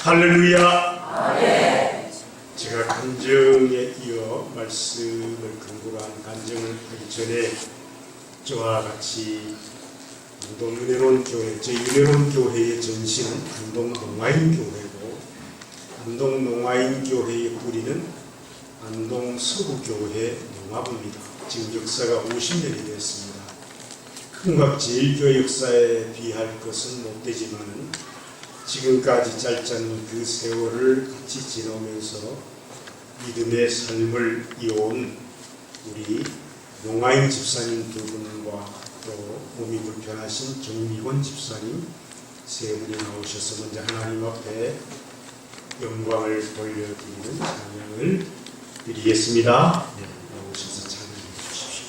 할렐루야. 아멘. 제가 간증에 이어 말씀을 근거로 한 간증을 하기 전에 저와 같이 안동 은혜로운 교회, 제 은혜로운 교회의 전신은 안동 농아인 교회고, 안동 농아인 교회의 뿌리는 안동 서구교회 농아부입니다. 지금 역사가 50년이 되었습니다. 큰각 제일교회 역사에 비할 것은 못되지만 지금까지 짧지 않은 그 세월을 같이 지나오면서 믿음의 삶을 이어온 우리 농아인 집사님 두 분과 또 몸이 불편하신 정미권 집사님 세 분이 나오셔서 먼저 하나님 앞에 영광을 돌려드리는 찬양을 드리겠습니다. 나오셔서 찬양해 주십시오.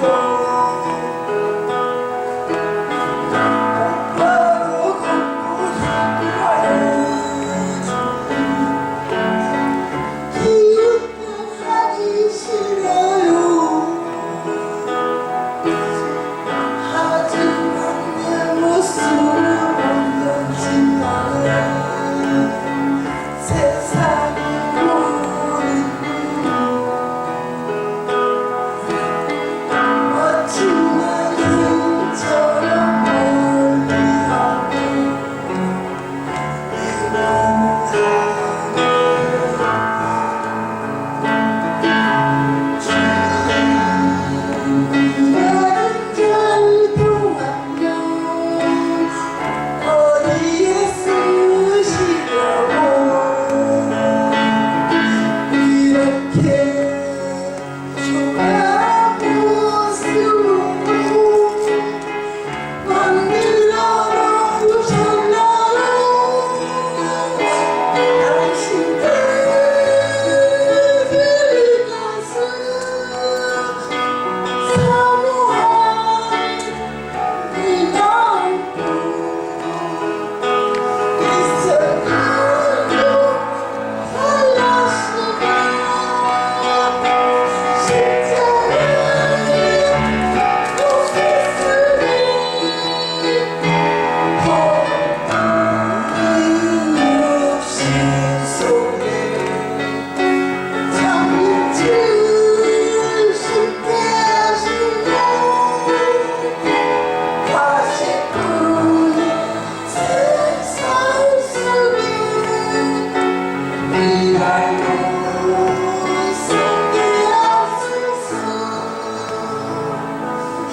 Oh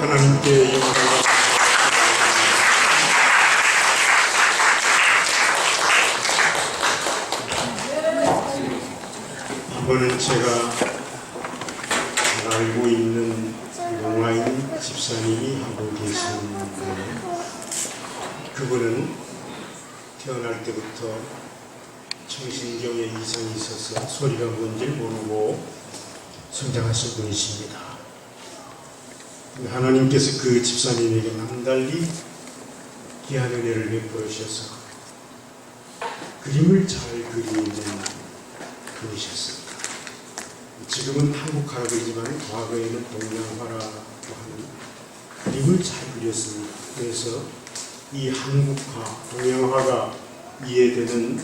하나님께 영광을 이번은 제가 잘 알고 있는 용화인 집사님이 하고 계시는데, 그분은 태어날 때부터 청신경에 이상이 있어서 소리가 뭔지 모르고 성장하신 분이십니다. 하나님께서 그 집사님에게 남달리 귀한 은혜를 베풀어 주셔서 그림을 잘 그리는 분이셨습니다. 지금은 한국화이지만 과거에는 동양화라고 하는 그림을 잘 그렸습니다. 그래서 이 한국화, 동양화가 이해되는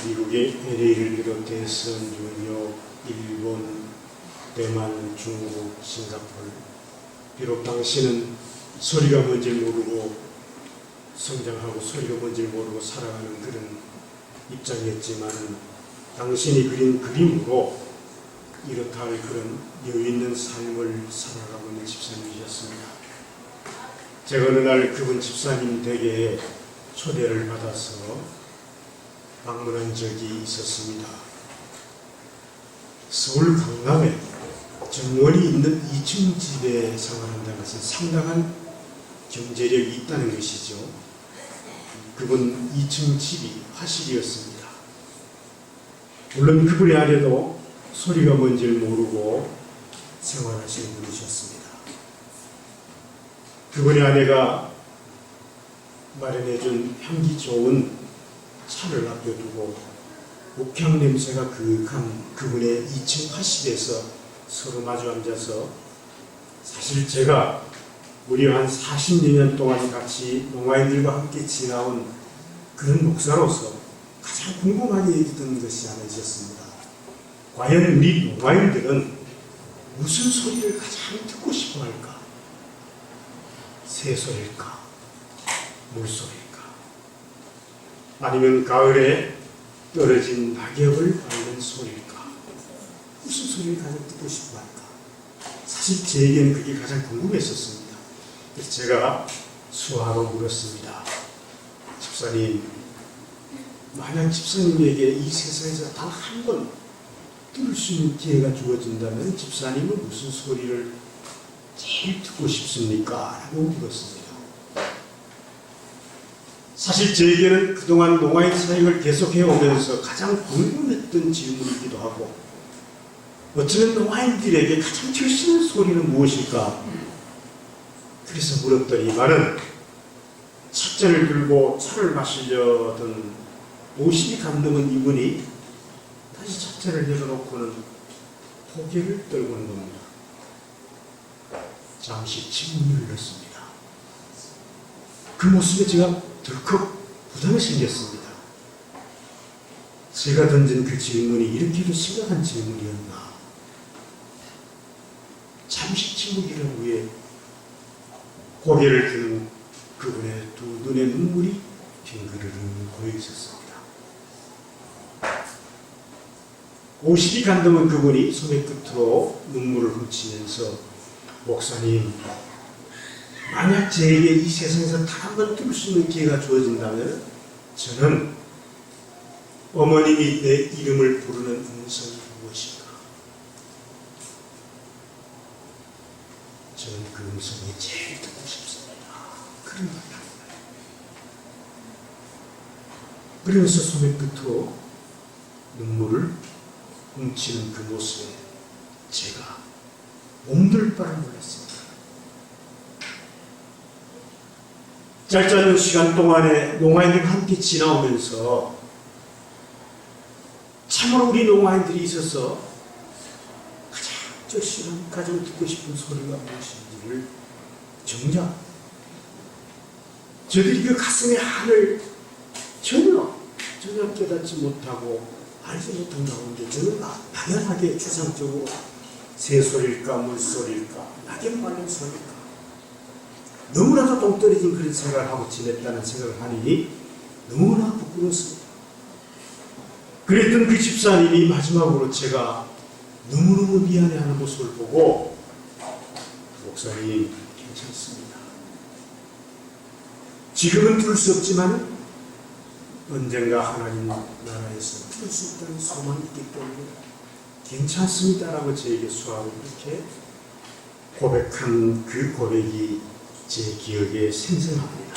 미국의 LA를 비롯해서 뉴욕, 일본, 대만, 중국, 싱가포르, 비록 당신은 소리가 뭔지 모르고 성장하고 소리가 뭔지 모르고 살아가는 그런 입장이었지만, 당신이 그린 그림으로 이렇다 할 그런 여유있는 삶을 살아가고 있는 집사님이셨습니다. 제가 어느 날 그분 집사님 댁에 초대를 받아서 방문한 적이 있었습니다. 서울 강남에 정원이 있는 2층 집에 생활한다는 것은 상당한 경제력이 있다는 것이죠. 그분 2층 집이 화실이었습니다. 물론 그분의 아내도 소리가 뭔지 모르고 생활하시는 분이셨습니다. 그분의 아내가 마련해준 향기 좋은 차를 앞에 두고 옥향 냄새가 그윽한 그분의 2층 화실에서 서로 마주 앉아서, 사실 제가 무려 한 40여 년 동안 같이 농아인들과 함께 지나온 그런 목사로서 가장 궁금하게 여기던 것이 하나 있었습니다. 과연 우리 농아인들은 무슨 소리를 가장 듣고 싶어 할까? 새소리일까? 물소리일까? 아니면 가을에 떨어진 낙엽을 밟는 소리일까? 무슨 소리를 가장 듣고 싶어 할까? 사실 제게는 그게 가장 궁금했었습니다. 그래서 제가 수화로 물었습니다. 집사님, 만약 집사님에게 이 세상에서 단 한 번 들을 수 있는 기회가 주어진다면 집사님은 무슨 소리를 제일 듣고 싶습니까? 라고 물었습니다. 사실 저에게는 그동안 농아인 사역을 계속해 오면서 가장 궁금했던 질문이기도 하고, 어쩌면 농아인들에게 가장 들 수 있는 소리는 무엇일까? 그래서 물었더니만은 찻잔을 들고 차를 마시려던 50이 감독은 이분이 다시 찻잔을 열어놓고는 고개를 떨구는 겁니다. 잠시 침묵을 흘렸습니다. 그 모습에 제가 덜컥 부담이 생겼습니다. 제가 던진 그 질문이 이렇게도 심각한 질문이었나? 잠시 침묵이란 후에 고개를 드는 그분의 두 눈의 눈물이 빙그르르 고여 있었습니다. 50이 간다면 그분이 소매 끝으로 눈물을 훔치면서, 목사님, 만약 저에게 이 세상에서 단 한 번 들을 수 있는 기회가 주어진다면 저는 어머님이 내 이름을 부르는 음성이 무엇인가? 저는 그 음성이 제일 듣고 싶습니다. 그런 말을 합니다. 그러면서 소매 끝으로 눈물을 훔치는 그 모습에 제가 몸둘 바를 몰랐습니다. 짧지 않은 시간 동안에 농아인들과 함께 지나오면서 참으로 우리 농아인들이 있어서 가장 절실한, 가장 듣고 싶은 소리가 무엇인지를 정작 저들이 그 가슴의 한을 전혀 깨닫지 못하고 알지 못한 가운데 저는 당연하게 추상적으로 새소리일까 물소리일까 낙엽 말린 소리일까 너무나도 동떨어진 그런 생각을 하고 지냈다는 생각을 하니 너무나 부끄러웠습니다. 그랬던 그 집사님이 마지막으로 제가 너무너무 미안해하는 모습을 보고 목사님 괜찮습니다. 지금은 둘 수 없지만 언젠가 하나님 나라에서 둘 수 있다는 소망이 있기 때문에 괜찮습니다라고 저에게 수하고 이렇게 고백한 그 고백이 제 기억에 생생합니다.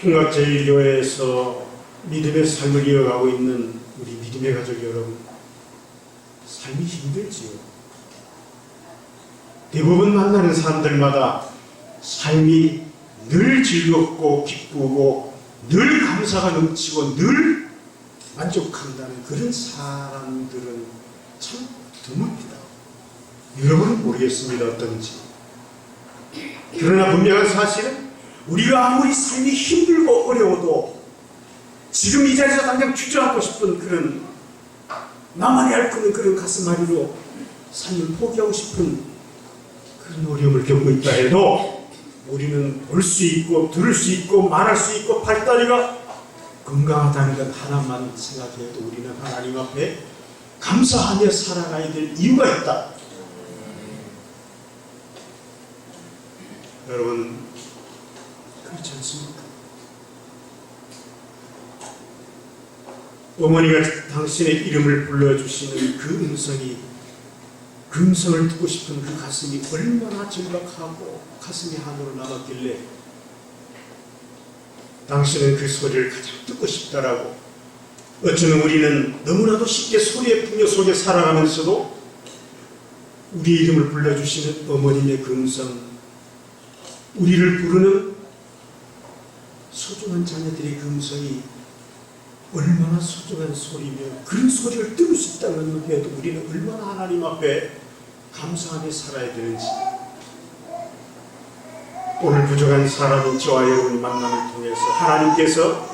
풍각제일교회에서 믿음의 삶을 이어가고 있는 우리 믿음의 가족 여러분, 삶이 힘들지요. 대부분 만나는 사람들마다 삶이 늘 즐겁고 기쁘고 늘 감사가 넘치고 늘 만족한다는 그런 사람들은 참 드뭅니다. 여러분은 모르겠습니다. 어떤지. 그러나 분명한 사실은 우리가 아무리 삶이 힘들고 어려워도 지금 이 자리에서 당장 주저앉고 싶은 그런 나만이 앓는 그런 가슴앓이로 삶을 포기하고 싶은 그런 어려움을 겪고 있다 해도 우리는 볼 수 있고 들을 수 있고 말할 수 있고 팔다리가 건강하다는 것 하나만 생각해도 우리는 하나님 앞에 감사하며 살아가야 될 이유가 있다. 여러분 그렇지 않습니까? 어머니가 당신의 이름을 불러주시는 그 음성이 그 음성을 듣고 싶은 그 가슴이 얼마나 절박하고 가슴이 한으로 남았길래 당신은 그 소리를 가장 듣고 싶다라고. 어쩌면 우리는 너무나도 쉽게 소리의 풍요 속에 살아가면서도 우리 이름을 불러주시는 어머님의 그 음성, 우리를 부르는 소중한 자녀들의 그 음성이 얼마나 소중한 소리며 그런 소리를 들을 수 있다는 것에도 우리는 얼마나 하나님 앞에 감사하며 살아야 되는지. 오늘 부족한 사람인 저와 여러분의 만남을 통해서 하나님께서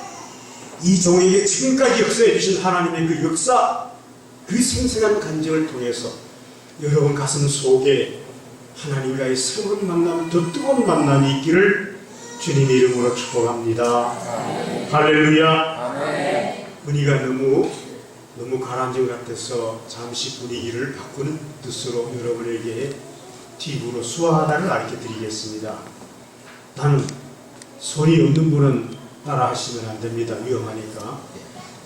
이 종에게 지금까지 역사해 주신 하나님의 그 역사, 그 생생한 간증을 통해서 여러분 가슴 속에 하나님과의 새로운 만남, 더 뜨거운 만남이 있기를 주님 이름으로 축복합니다. 아멘. 할렐루야. 아멘. 분위기가 너무 가라앉은 것 같아서 잠시 분위기를 바꾸는 뜻으로 여러분에게 팁으로 수화하나를 가르쳐 드리겠습니다. 나는 손이 없는 분은 따라 하시면 안 됩니다. 위험하니까.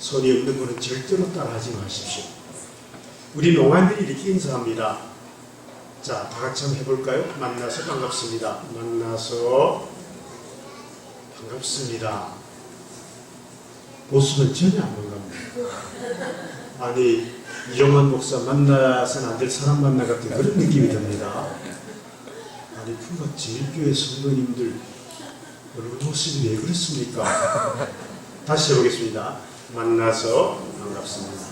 손이 없는 분은 절대로 따라 하지 마십시오. 우리 농아인들이 이렇게 인사합니다. 자, 다 같이 한번 해볼까요? 만나서 반갑습니다. 만나서 반갑습니다. 모습은 전혀 안 반갑니다. 아니, 이정환 목사 만나서는 안 될 사람 만나 같은 그런 느낌이 듭니다. 아니, 풍각 제일교회 성도님들 여러분 모습이 왜 그렇습니까? 다시 해보겠습니다. 만나서 반갑습니다.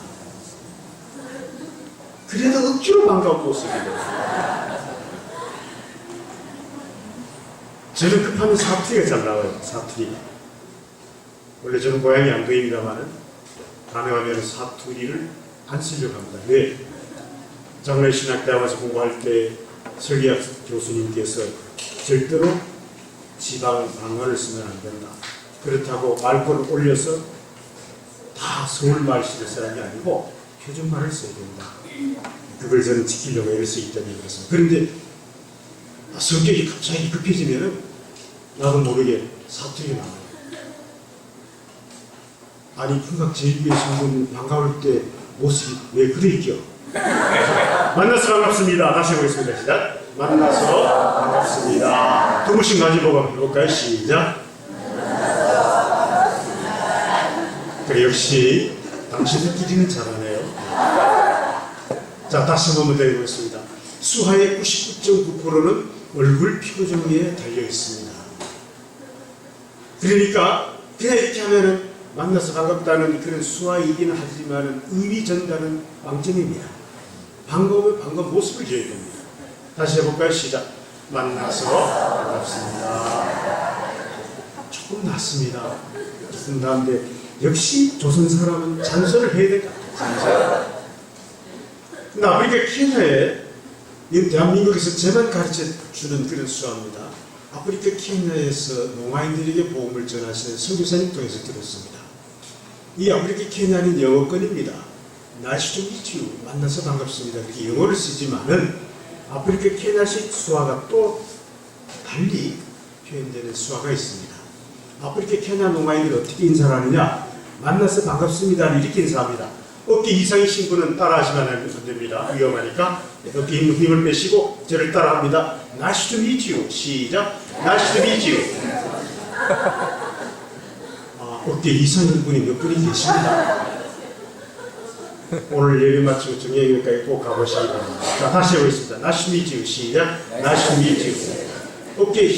그래도 억지로 반가운 모습이에요. 저는 급하면 사투리가 잘 나와요. 사투리. 원래 저는 고향이 안도입니다만은 가능하면 사투리를 안 쓰려고 합니다. 왜? 장로신학대학 와서 공부할 때 설계학 교수님께서 절대로 지방 방언을 쓰면 안 된다. 그렇다고 말꼬를 올려서 다 서울말씨를 쓰는 게 아니고 표준말을 써야 된다. 그걸 저는 지키려고 애를 쓰기 때문에 그렇습니다. 그런데 성격이 갑자기 급해지면은 나도 모르게 사투리가 나와요. 아니, 풍각 제일교회 성도님 반가울 때 모습이 왜 그래 있죠? 만나서 반갑습니다. 다시 해보겠습니다. 시작. 만나서 반갑습니다. 두 분씩 가지고 해볼까요? 시작. 그래, 역시 당신들끼리는 잘하네요. 자, 다시 한번 더 해보겠습니다. 수화의 99.9%는 얼굴 피부 종류에 달려 있습니다. 그러니까 그냥 이렇게 하면은 만나서 반갑다는 그런 수화이긴 하지만 의미 전달은 빵점입니다. 반가우면 반가운 모습을 지어야 됩니다. 다시 해볼까요? 시작. 만나서 반갑습니다. 조금 낫습니다. 조금 나은데 역시 조선 사람은 잔소를 해야 될 것 같아요. 잔소. 아프리카 케냐에 대한민국에서 제만 가르쳐 주는 그런 수화입니다. 아프리카 케냐에서 농아인들에게 복음을 전하시는 선교사님 통해서 들었습니다. 이 아프리카 케냐는 영어권입니다. Nice to meet you. 만나서 반갑습니다. 이렇게 영어를 쓰지만은 아프리카 케냐식 수화가 또 달리 표현되는 수화가 있습니다. 아프리카 케냐 농아인들이 어떻게 인사를 하느냐? 만나서 반갑습니다를 이렇게 인사합니다. 어깨 이상이신 분은 따라하시면 안 됩니다. 위험하니까. 어깨 힘을 빼시고 저를 따라합니다. Nice to meet you. 시작. Nice to meet you. 어깨 이상인 분이 몇 분이 계십니다. 오늘 예배 마치고 정예교회까지 꼭 가보시기 바랍니다. 자, 다시 해보겠습니다. Nice to meet you. 시작. Nice to meet you. 어깨에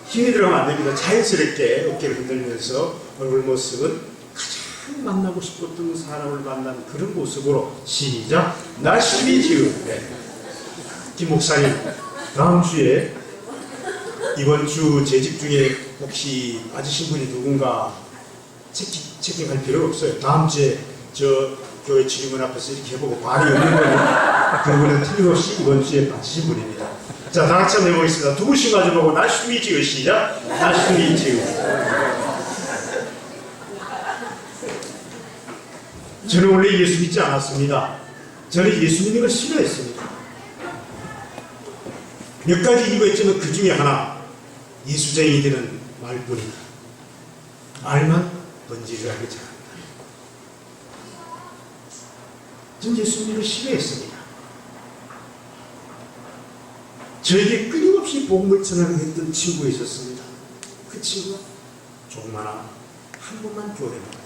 힘이 들어가면 안 됩니다. 자연스럽게 어깨를 흔들면서 얼굴 모습은 가장 만나고 싶었던 사람을 만난 그런 모습으로 시작. Nice to meet you. 네. 김 목사님, 다음 주에 이번 주 재직 중에 혹시 빠지신 분이 누군가 체킹할 필요가 없어요. 다음 주에 저 교회 지휘문 앞에서 이렇게 해보고 발이 없는 분은 그분은 틀림없이 이번 주에 빠지신 분입니다. 자, 다 같이 한번 해보겠습니다. 두 분씩 마주보고 Nice to meet you. 시작. Nice to meet you. 저는 원래 예수 믿지 않았습니다. 저는 예수 믿는 걸 싫어했습니다. 몇 가지 이유가 있지만 그 중에 하나, 예수쟁이들은 말뿐이다. 말만 번지를 하게 잘한다. 전 예수 믿는 걸 싫어했습니다. 저에게 끊임없이 복음을 전하게 했던 친구가 있었습니다. 그 친구가 조그마한 한 번만 교회 나가자.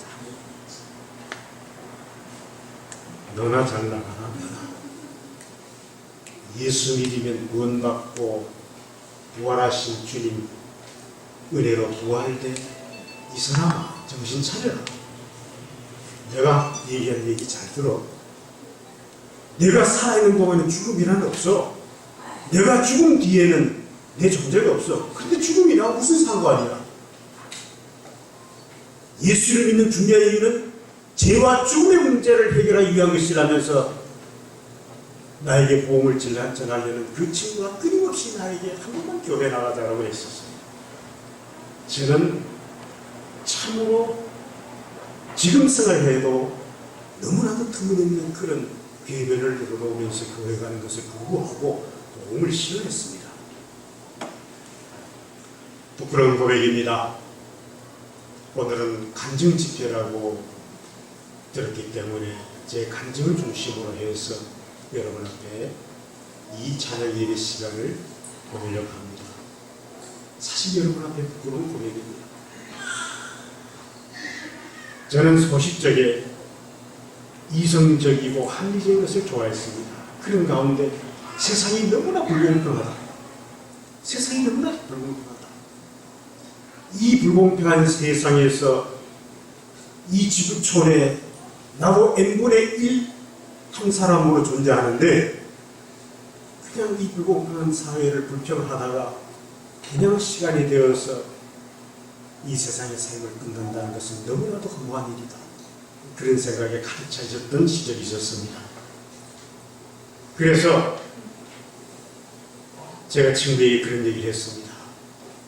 너나 잘 나가라. 예수 믿으면 구원받고 부활하신 주님 은혜로 부활돼. 이 사람아 정신 차려라. 내가 얘기한 얘기 잘 들어. 내가 살아있는 동안에 죽음이란 없어. 내가 죽음 뒤에는 내 존재가 없어. 근데 죽음이랑 무슨 상관이야? 예수를 믿는 중요한 이유는 죄와 죽음의 문제를 해결하기 위한 것이라면서 나에게 복음을 전하려는 그 친구가 끊임없이 나에게 한 번만 교회 나가자라고 했었어요. 저는 참으로 지금 생각해도 너무나도 터무니없는 그런 궤변을 들어오면서 교회 가는 것을 거부하고 복음을 싫어했습니다. 부끄러운 고백입니다. 오늘은 간증 집회라고 들었기 때문에 제 간증을 중심으로 해서 여러분 앞에 이 찬양 예배 시간을 보내려고 합니다. 사실 여러분 앞에 부끄러운 고백입니다. 저는 소식적에 이성적이고 합리적인 것을 좋아했습니다. 그런 가운데 세상이 너무나 불공평하다. 세상이 너무나 불공평하다. 이 불공평한 세상에서 이 지구촌에 나도 n분의 1 한 사람으로 존재하는데 그냥 이 불공평한 사회를 불평하다가 그냥 시간이 되어서 이 세상의 삶을 끝낸다는 것은 너무나도 허무한 일이다. 그런 생각에 가득 차 있었던 시절이 있었습니다. 그래서 제가 친구에게 그런 얘기를 했습니다.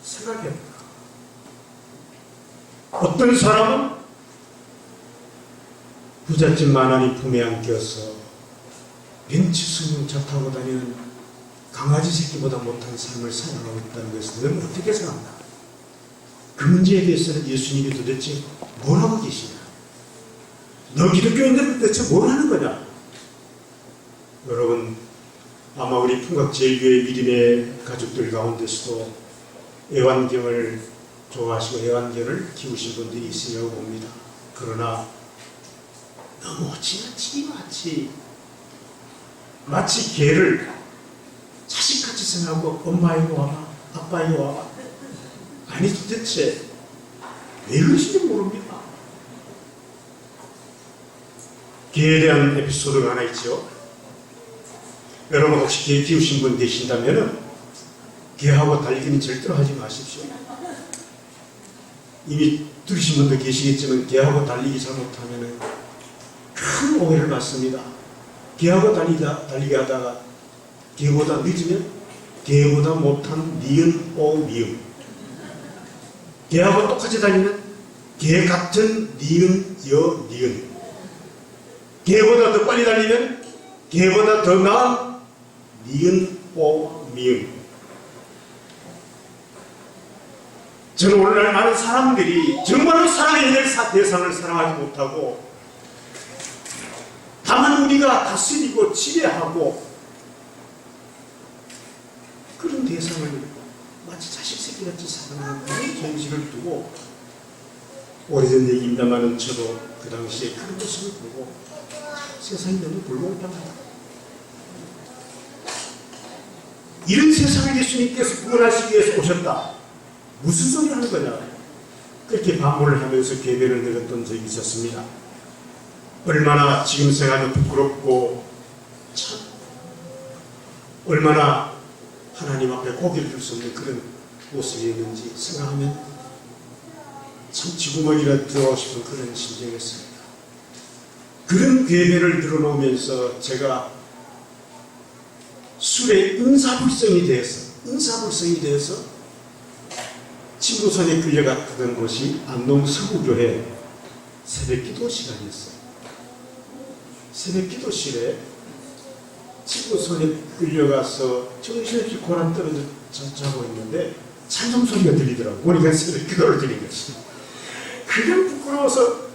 생각해보라. 어떤 사람은 부잣집 만환이 품에 안겨서 벤츠 승용차 타고 다니는 강아지 새끼보다 못한 삶을 살아가고 있다는 것을 너는 어떻게 생각하나? 그 문제에 대해서는 예수님이 도대체 뭘 하고 계시냐? 너 기독교인들은 도대체 뭘 하는 거냐? 여러분, 아마 우리 풍각제일교회 믿음의 가족들 가운데서도 애완경을 좋아하시고 애완견을 키우신 분들이 있으려고 봅니다. 그러나 너무 지나치게 마치 개를 자식같이 생각하고 엄마 이리 와봐, 아빠 이리 와봐. 아니 도대체 왜 그러신지 모릅니다. 개에 대한 에피소드가 하나 있죠. 여러분 혹시 개 키우신 분 계신다면 개하고 달리기는 절대로 하지 마십시오. 이미 들으신 분도 계시겠지만 개하고 달리기 잘못하면 큰 오해를 받습니다. 개하고 달리기 하다가 개보다 늦으면 개보다 못한 니은 오 미음, 개하고 똑같이 달리면 개 같은 니은 여 니은, 개보다 더 빨리 달리면 개보다 더 나은 니은 오 미음. 저는 오늘날 많은 사람들이 정말로 사랑해야 될 대상을 사랑하지 못하고 다만 우리가 다스리고 지배하고 그런 대상을 마치 자식 새끼같이 사랑하는 그런 정식을 두고, 오래전 얘기입니다마는 저도 그 당시에 그런 모습을 보고 세상이 너무 불공평하다. 이런 세상을 예수님께서 구원하시기 위해서 오셨다. 무슨 소리 하는 거냐? 그렇게 반문을 하면서 괴변을 내렸던 적이 있었습니다. 얼마나 지금 생각하면 부끄럽고 참 얼마나 하나님 앞에 고개를 들 수 없는 그런 모습이었는지 생각하면 참 지구멍이라 들어가고 싶은 그런 심정이었습니다. 그런 괴변을 늘어놓으면서 제가 술에 은사불성이 되어서 친구선에 끌려갔던 곳이 안동 서구교회 새벽기도 시간이었어요. 새벽기도실에 친구선에 끌려가서 정신없이 고란 떨어져 자고 있는데 찬송 소리가 들리더라고요. 우리가 새벽기도를 드린 것이. 그냥 부끄러워서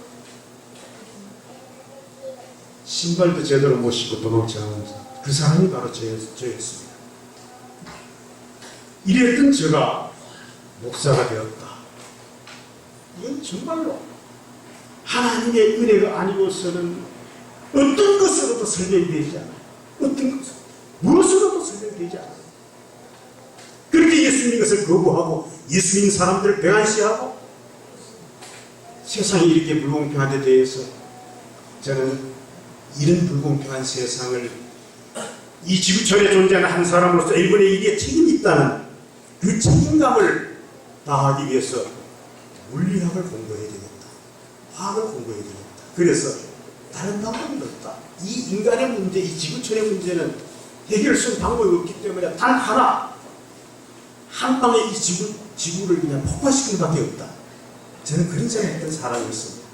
신발도 제대로 못 신고 도망쳐나오면서 그 사람이 바로 저였습니다. 이랬던 제가 목사가 되었다. 이건 정말로 하나님의 은혜가 아니고서는 어떤 것으로도 설명이 되지 않아요. 어떤 것으로, 무엇으로도 설명되지 않아요. 그렇게 예수님 것을 거부하고 예수님 사람들을 배관시하고 세상이 이렇게 불공평한 데 대해서 저는 이런 불공평한 세상을 이 지구촌에 존재하는 한 사람으로서 1분의 1의 책임이 있다는 그 책임감을 다하기 위해서 물리학을 공부해야 되겠다. 화학을 공부해야 되겠다. 그래서 다른 방법은 없다. 이 인간의 문제, 이 지구촌의 문제는 해결할 수 있는 방법이 없기 때문에 단 하나, 한 방에 이 지구를 그냥 폭파시키는 밖에 없다. 저는 그런 생각했던 사람이었습니다.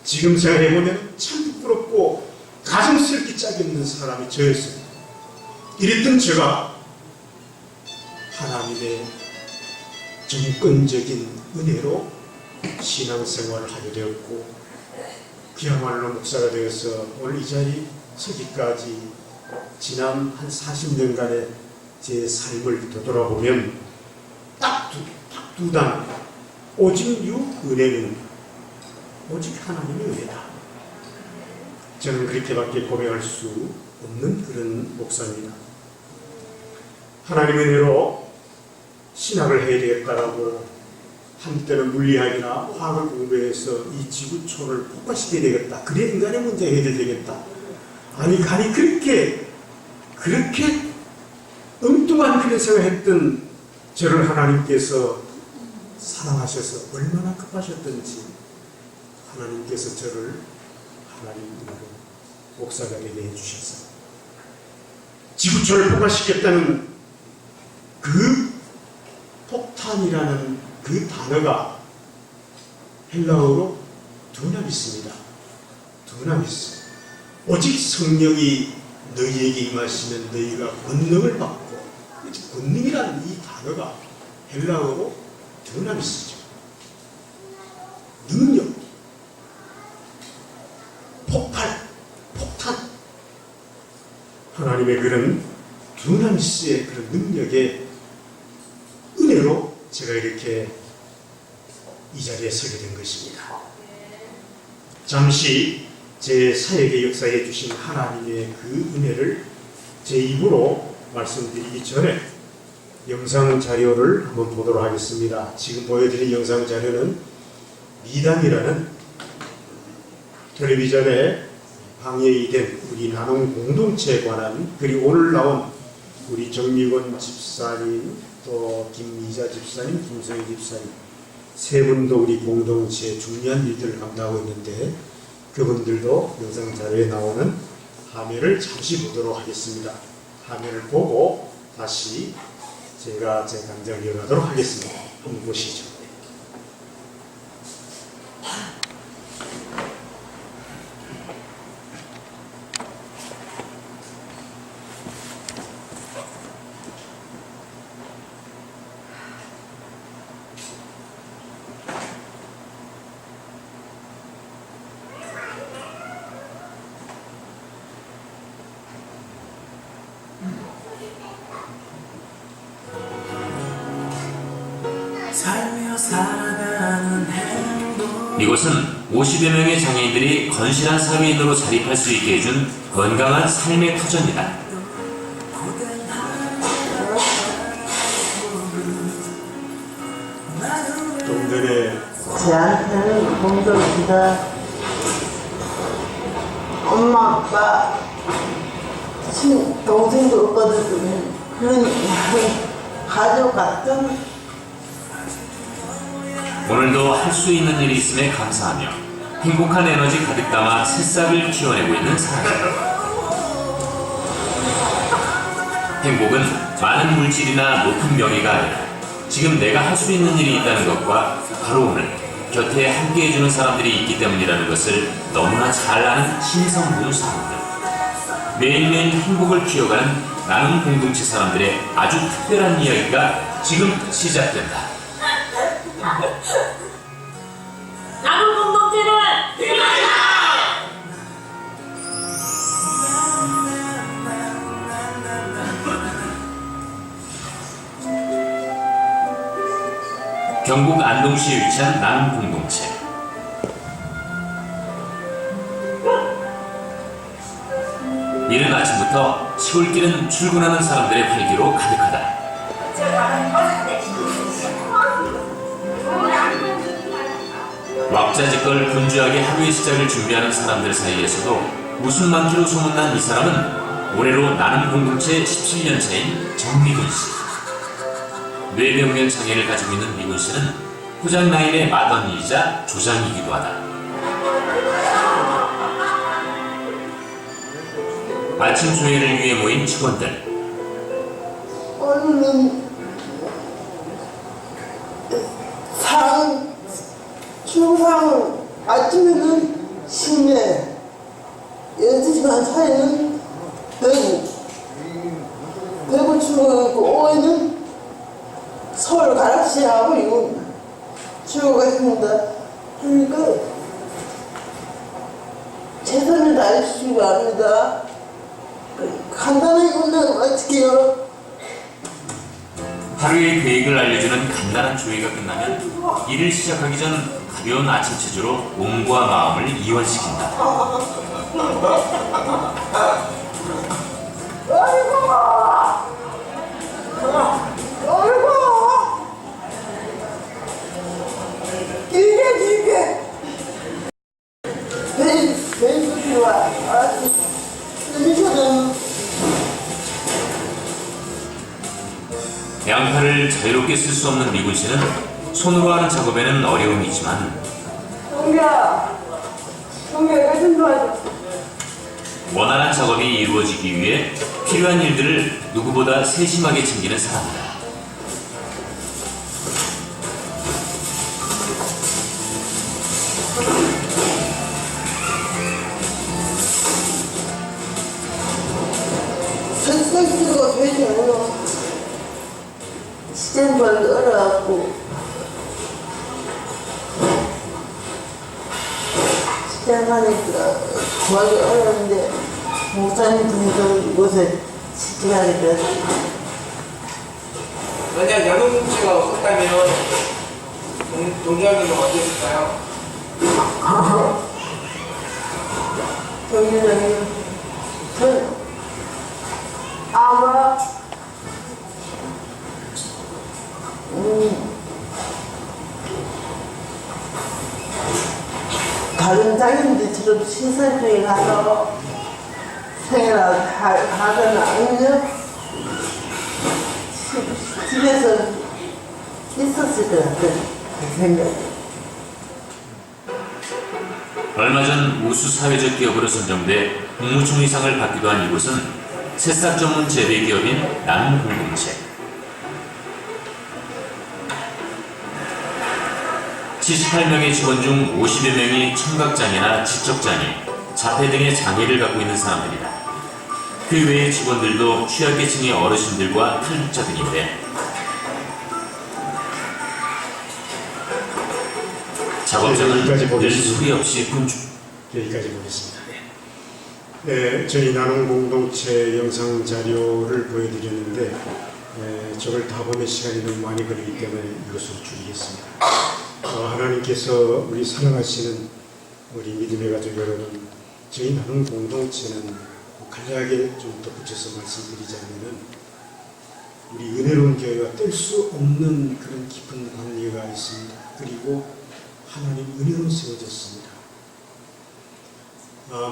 지금 생각해보면 참 부끄럽고 가슴스럽게 짝이 없는 사람이 저였습니다. 이랬던 제가 하나님의 정권적인 은혜로 신앙생활을 하게 되었고, 그야말로 목사가 되어서 오늘 이 자리 서기까지 지난 한 40년간의 제 삶을 되돌아보면 딱 두 단, 오직 유 은혜는 오직 하나님의 은혜다. 저는 그렇게밖에 고백할 수 없는 그런 목사입니다. 하나님의 은혜로 신학을 해야 되겠다라고 한때는 물리학이나 화학을 공부해서 이 지구촌을 폭파시켜야 되겠다. 그래 인간의 문제가 해결되겠다. 아니 그렇게 엉뚱한 그런 생각했던 저를 하나님께서 사랑하셔서 얼마나 급하셨던지 하나님께서 저를 하나님으로 목사가 되게 해주셔서 지구촌을 폭파시켰다는 그 폭탄이라는 그 단어가 헬라어로 두나미스입니다. 두나미스. 오직 성령이 너희에게 임하시면 너희가 권능을 받고, 권능이라는 이 단어가 헬라어로 두나미스죠. 능력, 폭발, 폭탄. 하나님의 그런 두나미스의 그런 능력의 은혜로 제가 이렇게 이 자리에 서게 된 것입니다. 잠시 제 사역의 역사에 주신 하나님의 그 은혜를 제 입으로 말씀드리기 전에 영상 자료를 한번 보도록 하겠습니다. 지금 보여드린 영상 자료는 미담이라는 텔레비전에 방영이 된 우리 나눔 공동체에 관한, 그리고 오늘 나온 우리 정미권 집사님, 또 김미자 집사님, 김성희 집사님 세 분도 우리 공동체에 중요한 일들을 감당하고 있는데, 그분들도 영상 자료에 나오는 화면을 잠시 보도록 하겠습니다. 화면을 보고 다시 제가 제 감정을 이어가도록 하겠습니다. 한번 보시죠. 이곳은 50여 명의 장애인들이 건실한 사회인으로 자립할 수 있게 해준 건강한 삶의 터전이다. 좀 전에 저한테는 공동체가 엄마, 아빠, 동생도 없거든. 그런 가족 같은. 오늘도 할 수 있는 일이 있음에 감사하며 행복한 에너지 가득 담아 새싹을 키워내고 있는 사람이다. 행복은 많은 물질이나 높은 명예가 아니라 지금 내가 할 수 있는 일이 있다는 것과 바로 오늘 곁에 함께 해주는 사람들이 있기 때문이라는 것을 너무나 잘 아는 신성분 사람들. 매일매일 행복을 키워가는 나눔 공동체 사람들의 아주 특별한 이야기가 지금 시작된다. 나눔 공동체는 필요하다! 경북 안동시에 위치한 나눔 공동체. 이른 아침부터 시골길은 출근하는 사람들의 활기로 가득하다. 왁자지껄 분주하게 하루의 시작을 준비하는 사람들 사이에서도 웃음 많기로 소문난 이 사람은 올해로 나눔 공동체 17년차인 정미군 씨. 뇌병변 장애를 가지고 있는 미군 씨는 포장 라인의 맏언니이자 조장이기도 하다. 아침 조회를 위해 모인 직원들. 오늘은 중상 아침에는 심해, 12시간 사이에는 대구 출근하고 오후에는 서울 가락시하고 이거 출고가 있습니다. 그러니까 최선을 다해주시기 바랍니다. 간단하게 끝나면 어떡해요? 하루의 계획을 알려주는 간단한 조회가 끝나면 일을 시작하기 전 가벼운 아침 체조로 몸과 마음을 이완시킨다. 길게 매일 좋아. 알았지? 양팔을 자유롭게 쓸 수 없는 미군 씨는 손으로 하는 작업에는 어려움이 있지만 동기야 이거 좀 도와줘. 원활한 작업이 이루어지기 위해 필요한 일들을 누구보다 세심하게 챙기는 사람이다. 색색지가 되지 않아. 시장벌도 얼어갖고 시장 가니까 구하기 어려운데 목사님 분도 이곳에 지지하게 만약 나눔공동체가 없었다면 동기하기는 어땠을까요? 정규적인 전 아마 다른 장인들처럼 시설주에 가서 생활하거나 아니면 집에서 있었을 것 같은 그 생각이. 얼마 전 우수 사회적 기업으로 선정돼 국무총리상을 받기도 한 이곳은 새싹 전문 재배 기업인 나눔공동체. 78명의 직원 중 50여 명이 청각장애나 지적장애, 자폐 등의 장애를 갖고 있는 사람들이다. 그 외의 직원들도 취약계층의 어르신들과 탈북자 등인데 작업장은 늘 소리 없이 분주. 여기까지 보겠습니다. 네, 저희 나눔 공동체 영상 자료를 보여드렸는데 저걸 다 보면 시간이 너무 많이 걸리기 때문에 이것으로 줄이겠습니다. 하나님께서 우리 사랑하시는 우리 믿음의 가족 여러분, 저희 나눔 공동체는 간략하게 좀 덧붙여서 말씀드리자면은 우리 은혜로운 교회와 뗄 수 없는 그런 깊은 관계가 있습니다. 그리고 하나님 은혜로 세워졌습니다.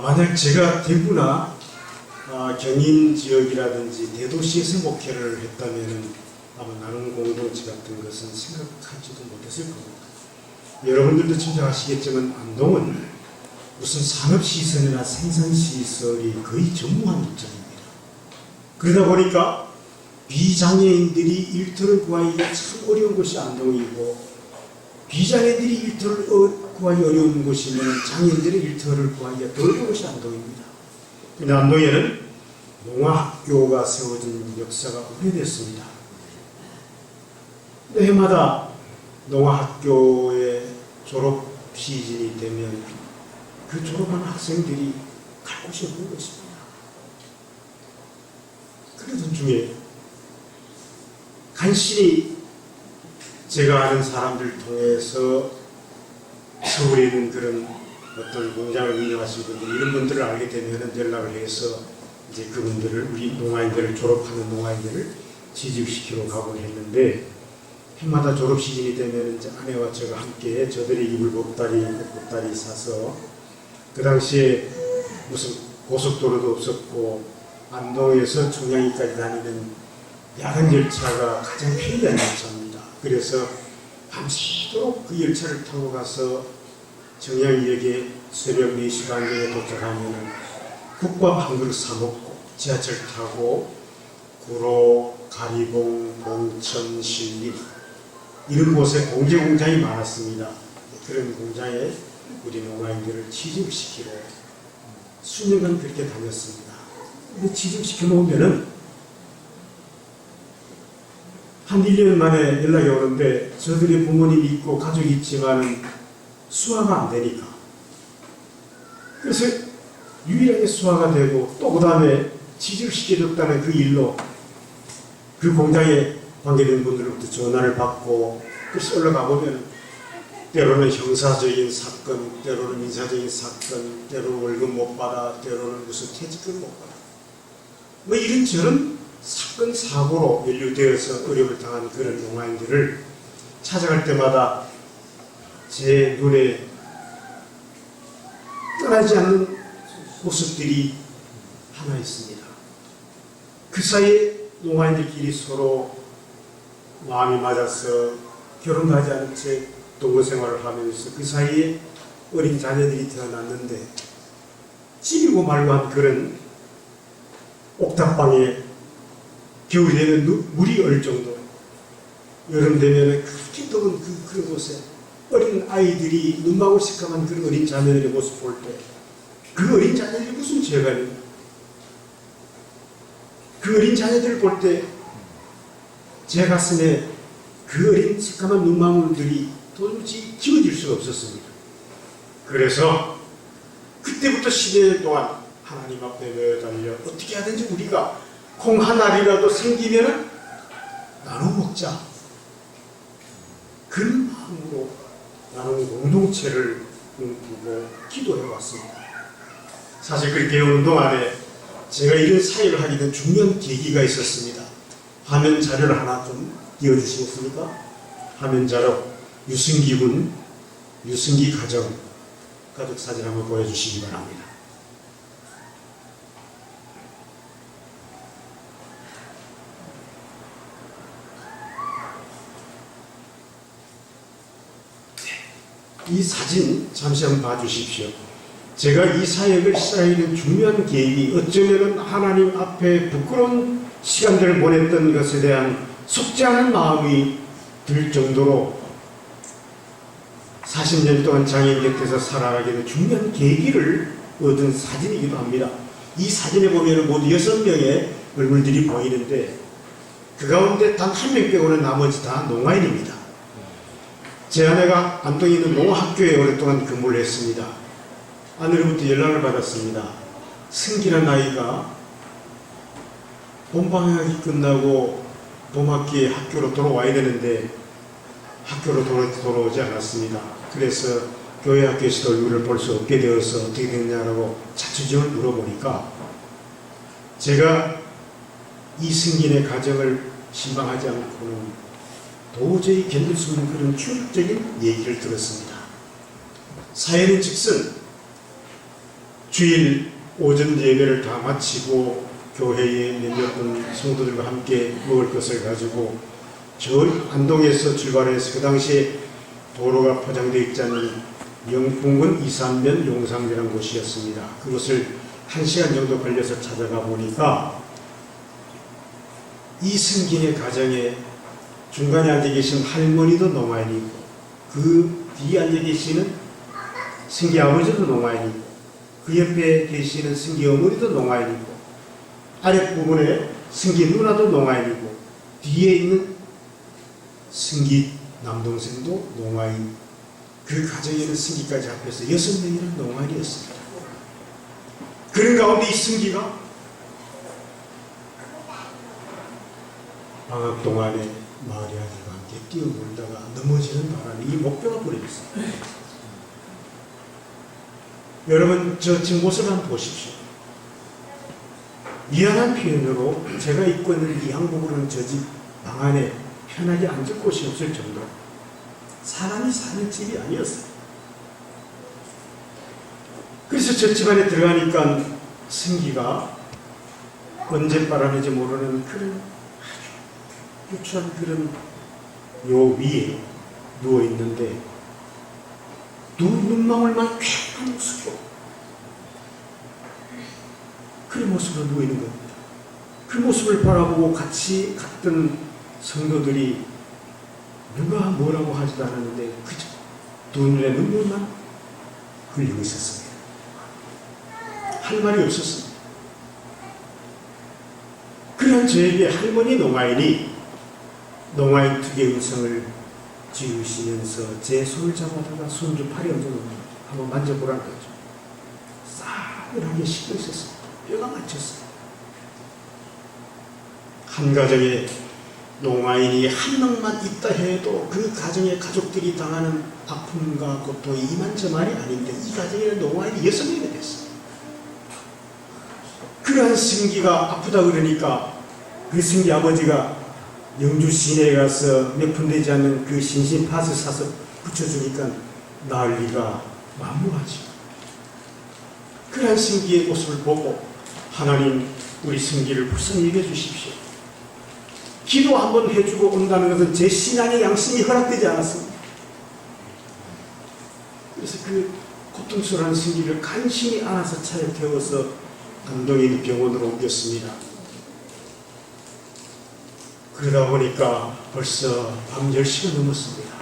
만약 제가 대구나 경인 지역이라든지 대도시에서 목회를 했다면 아마 나눔 공동체 같은 것은 생각하지도 못했을 겁니다. 여러분들도 짐작하시겠지만 안동은 무슨 산업시설이나 생산시설이 거의 전무한 입장입니다. 그러다 보니까 비장애인들이 일터를 구하기가 참 어려운 곳이 안동이고, 비장애인들이 일터를 구하기 어려운 곳이면 장애인들의 일터를 구하기가 더 어려운 곳이 안동입니다. 근데 안동에는 농아학교가 세워진 역사가 오래됐습니다. 해마다 농아학교의 졸업 시즌이 되면 그 졸업한 학생들이 갈 곳이 없는 것입니다. 그러던 중에 간신히 제가 아는 사람들 통해서 서울에 있는 그런 어떤 공장을 운영하시는 분들, 이런 분들을 알게 되면 연락을 해서 이제 그분들을, 우리 농아인들을, 졸업하는 농아인들을 취직시키러 가곤 했는데, 해마다 졸업 시즌이 되면 이제 아내와 저가 함께 저들이 입을 보따리 사서, 그 당시에 무슨 고속도로도 없었고 안동에서 청량리까지 다니는 야간 열차가 가장 편리한 열차입니다. 그래서 밤새도록 그 열차를 타고 가서 청량리역에 새벽 4시 반경에 도착하면 국밥 한 그릇 사 먹고 지하철 타고 구로, 가리봉, 봉천, 신림 이런 곳에 공제 공장이 많았습니다. 그런 공장에 우리 농아인들을 취직시키러 수년간 그렇게 다녔습니다. 근데 취직시켜 놓으면은 한 1년 만에 연락이 오는데 저들의 부모님이 있고 가족이 있지만 수화가 안 되니까, 그래서 유일하게 수화가 되고 또 그 다음에 취직시켜줬다는 그 일로 그 공장에 관계된 분들로부터 전화를 받고, 그래서 올라가 보면 때로는 형사적인 사건, 때로는 민사적인 사건, 때로는 월급 못 받아, 때로는 무슨 퇴직금 못 받아, 뭐 이런저런 사건 사고로 연루되어서 어려움을 당한 그런 농아인들을 찾아갈 때마다 제 눈에 떠나지 않는 모습들이 하나 있습니다. 그 사이에 농아인들끼리 서로 마음이 맞아서 결혼도 하지 않은 채 동거생활을 하면서 그 사이에 어린 자녀들이 태어났는데, 찌르고 말고한 그런 옥탑방에 겨울이 되면 물이 얼 정도, 여름 되면 그렇게 더운 그런 곳에 어린 아이들이 눈망울 새까만 그런 어린 자녀들의 모습 볼 때, 그 어린 자녀들이 무슨 죄가 있는가? 그 어린 자녀들을 볼 때 제 가슴에 그 어린 새까만 눈망울들이 도무지 지워질 수가 없었습니다. 그래서 그때부터 10년 동안 하나님 앞에 매달려 어떻게 하든지 우리가 콩 한 알이라도 생기면 나눠 먹자, 그런 마음으로 나는 공동체를 꿈꾸고 기도해 왔습니다. 사실 그렇게 해오는 동안에 제가 이런 사역을 하게 된 중요한 계기가 있었습니다. 화면 자료를 하나 좀 띄워주시겠습니까? 화면 자료, 유승기 군, 유승기 가정, 가족 사진 한번 보여주시기 바랍니다. 이 사진 잠시 한번 봐주십시오. 제가 이 사역을 시작하는 중요한 계획이 어쩌면 하나님 앞에 부끄러운 시간들을 보냈던 것에 대한 속죄하는 마음이 들 정도로 40년 동안 장애인 곁에서 살아가게 된 중요한 계기를 얻은 사진이기도 합니다. 이 사진에 보면 모두 6명의 얼굴들이 보이는데 그 가운데 단 한 명 빼고는 나머지 다 농아인입니다. 제 아내가 안동에 있는 농학교에 오랫동안 근무를 했습니다. 아내로부터 연락을 받았습니다. 승기란 아이가 봄방학이 끝나고 봄학기에 학교로 돌아와야 되는데 학교로 돌아오지 않았습니다. 그래서 교회 학교에서 얼굴을 볼 수 없게 되어서 어떻게 됐냐라고 자초지종을 물어보니까 제가 이승gin의 가정을 신방하지 않고는 도저히 견딜 수 없는 그런 충격적인 얘기를 들었습니다. 사연은 즉슨 주일 오전 예배를 다 마치고 교회에 몇몇 분 성도들과 함께 먹을 것을 가지고 저 안동에서 출발해서 그 당시에 도로가 포장되어 있지 않은 영풍군 이산면 용산이라는 곳이었습니다. 그곳을 1시간 정도 걸려서 찾아가 보니까 이승gin의 가정에 중간에 앉아 계신 할머니도 농아인이고 그 뒤에 앉아 계시는 승기 아버지도 농아인이고 그 옆에 계시는 승기 어머니도 농아인이고 아랫부분에 승기 누나도 농아인이고 뒤에 있는 승기 남동생도 농아인, 그 가정에는 승기까지 합해서 6명이라는 농아인이었습니다. 그런 가운데 이 승기가 방학 동안에 마을의 아들과 함께 뛰어놀다가 넘어지는 바람에 이 목뼈가 부러졌어요. 여러분, 저 지금 모습을 한번 보십시오. 미안한 표현으로 제가 입고 있는 이 양복으로는 저 집 방 안에 편하게 앉을 곳이 없을 정도로 사람이 사는 집이 아니었어요. 그래서 저 집 안에 들어가니까 승기가 언제 빨아내지 모르는 그런 아주 유치한 그런 요 위에 누워있는데 두 눈망울만 쾌한 모습으로 그런 모습으로 누워있는 겁니다. 그 모습을 바라보고 같이 갔던 성도들이 누가 뭐라고 하지도 않았는데 그저 두 눈에 눈물만 흘리고 있었습니다. 할 말이 없었습니다. 그런 저에게 할머니 농아인이 농아인 특유의 음성을 지으시면서 제 손을 잡아다가 손주 팔이 얹어놓는 한번 만져보라는 거죠. 싸늘하게 씻고 있었습니다. 뼈가 맞췄어요. 한 가정에 농아인이 한 명만 있다 해도 그 가정의 가족들이 당하는 아픔과 고통이 이만저만이 아닌데 이 가정에는 농아인이 6명이 됐어요. 그러한 승기가 아프다 그러니까 그 승기 아버지가 영주 시내에 가서 몇 푼 되지 않는 그 신신팥을 사서 붙여주니까 나을 리가 만무하지. 그러한 승기의 모습을 보고 하나님 우리 승기를 불쌍히 여겨 주십시오. 기도 한번 해주고 온다는 것은 제 신앙의 양심이 허락되지 않았습니다. 그래서 그 고통스러운 승기를 간신히 안아서 차에 태워서 안동에 있는 병원으로 옮겼습니다. 그러다 보니까 벌써 밤 10시가 넘었습니다.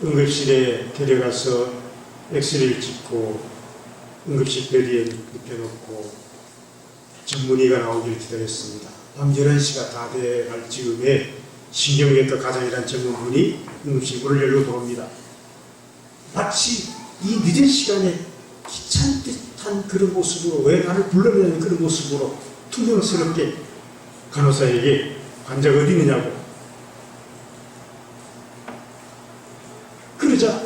응급실에 데려가서 엑스레이를 찍고 응급실 베드에 눕혀놓고 전문의가 나오기를 기다렸습니다. 밤 11시가 다 돼갈 즈음에 신경외과 가장이라는 전문분이 응급실 문을 열고 들어옵니다. 마치 이 늦은 시간에 귀찮은 듯한 그런 모습으로 왜 나를 불러내는 그런 모습으로 투명스럽게 간호사에게 환자가 어디 있느냐고 그러자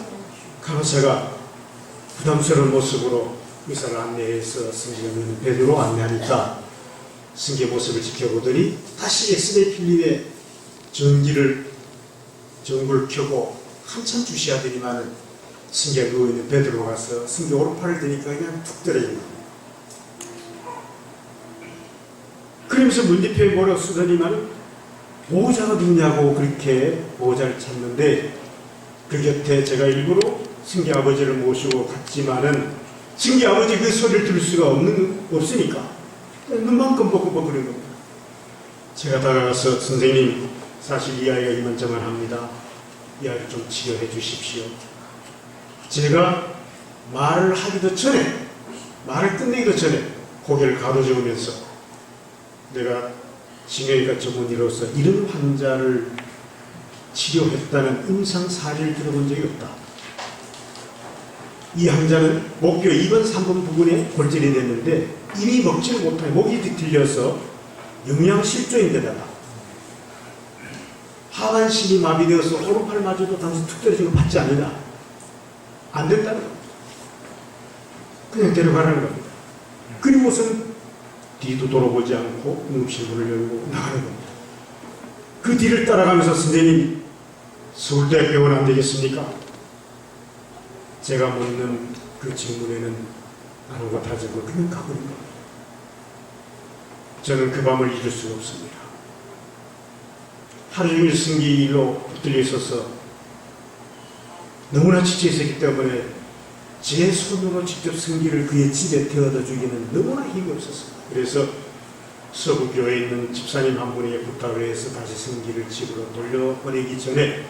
간호사가 부담스러운 모습으로 의사를 안내해서 승기가 베드로 안내하니까 승기의 모습을 지켜보더니 다시 엑스레이 필름에 전구를 켜고 한참 주시하더니만은 승기가 누워있는 베드로 가서 승기 오른팔을 대니까 그냥 툭 떨어진 겁니다. 그러면서 문제표에 뭐라고 쓰더니만 보호자가 어딨냐고 그렇게 보호자를 찾는데 그 곁에 제가 일부러 승기 아버지를 모시고 갔지만은 승기 아버지 그 소리를 들을 수가 없으니까 눈만 끔뻑끔뻑 그런 겁니다. 제가 다가가서 선생님 사실 이 아이가 이만저만합니다. 이 아이를 좀 치료해 주십시오. 제가 말을 하기도 전에 말을 끝내기도 전에 고개를 가로저으면서 내가 신경외과 전문의로서 이런 환자를 치료했다는 임상 사례를 들어본 적이 없다. 이 환자는 목뼈 2번, 3번 부분에 골절이 됐는데 이미 먹지를 못하니 목이 뒤틀려서 영양실조인데다가 하반신이 마비되어서 오른팔마저도 당시 툭 떨어지고 받지 않느냐. 안 된다는 겁니다. 그냥 데려가라는 겁니다. 그리고선 뒤도 돌아보지 않고 응급실 문을 열고 나가는 겁니다. 그 뒤를 따라가면서 선생님 서울대학병원 안 되겠습니까? 제가 묻는 그 질문에는 아무것도 하지 않고 그냥 가버린 겁니다. 저는 그 밤을 잊을 수가 없습니다. 하루 종일 승기 일로 붙들려 있어서 너무나 지쳐 있었기 때문에 제 손으로 직접 승기를 그의 집에 데워다 주기는 너무나 힘이 없었습니다. 그래서 서구교회에 있는 집사님 한 분에게 부탁을 해서 다시 승기를 집으로 돌려보내기 전에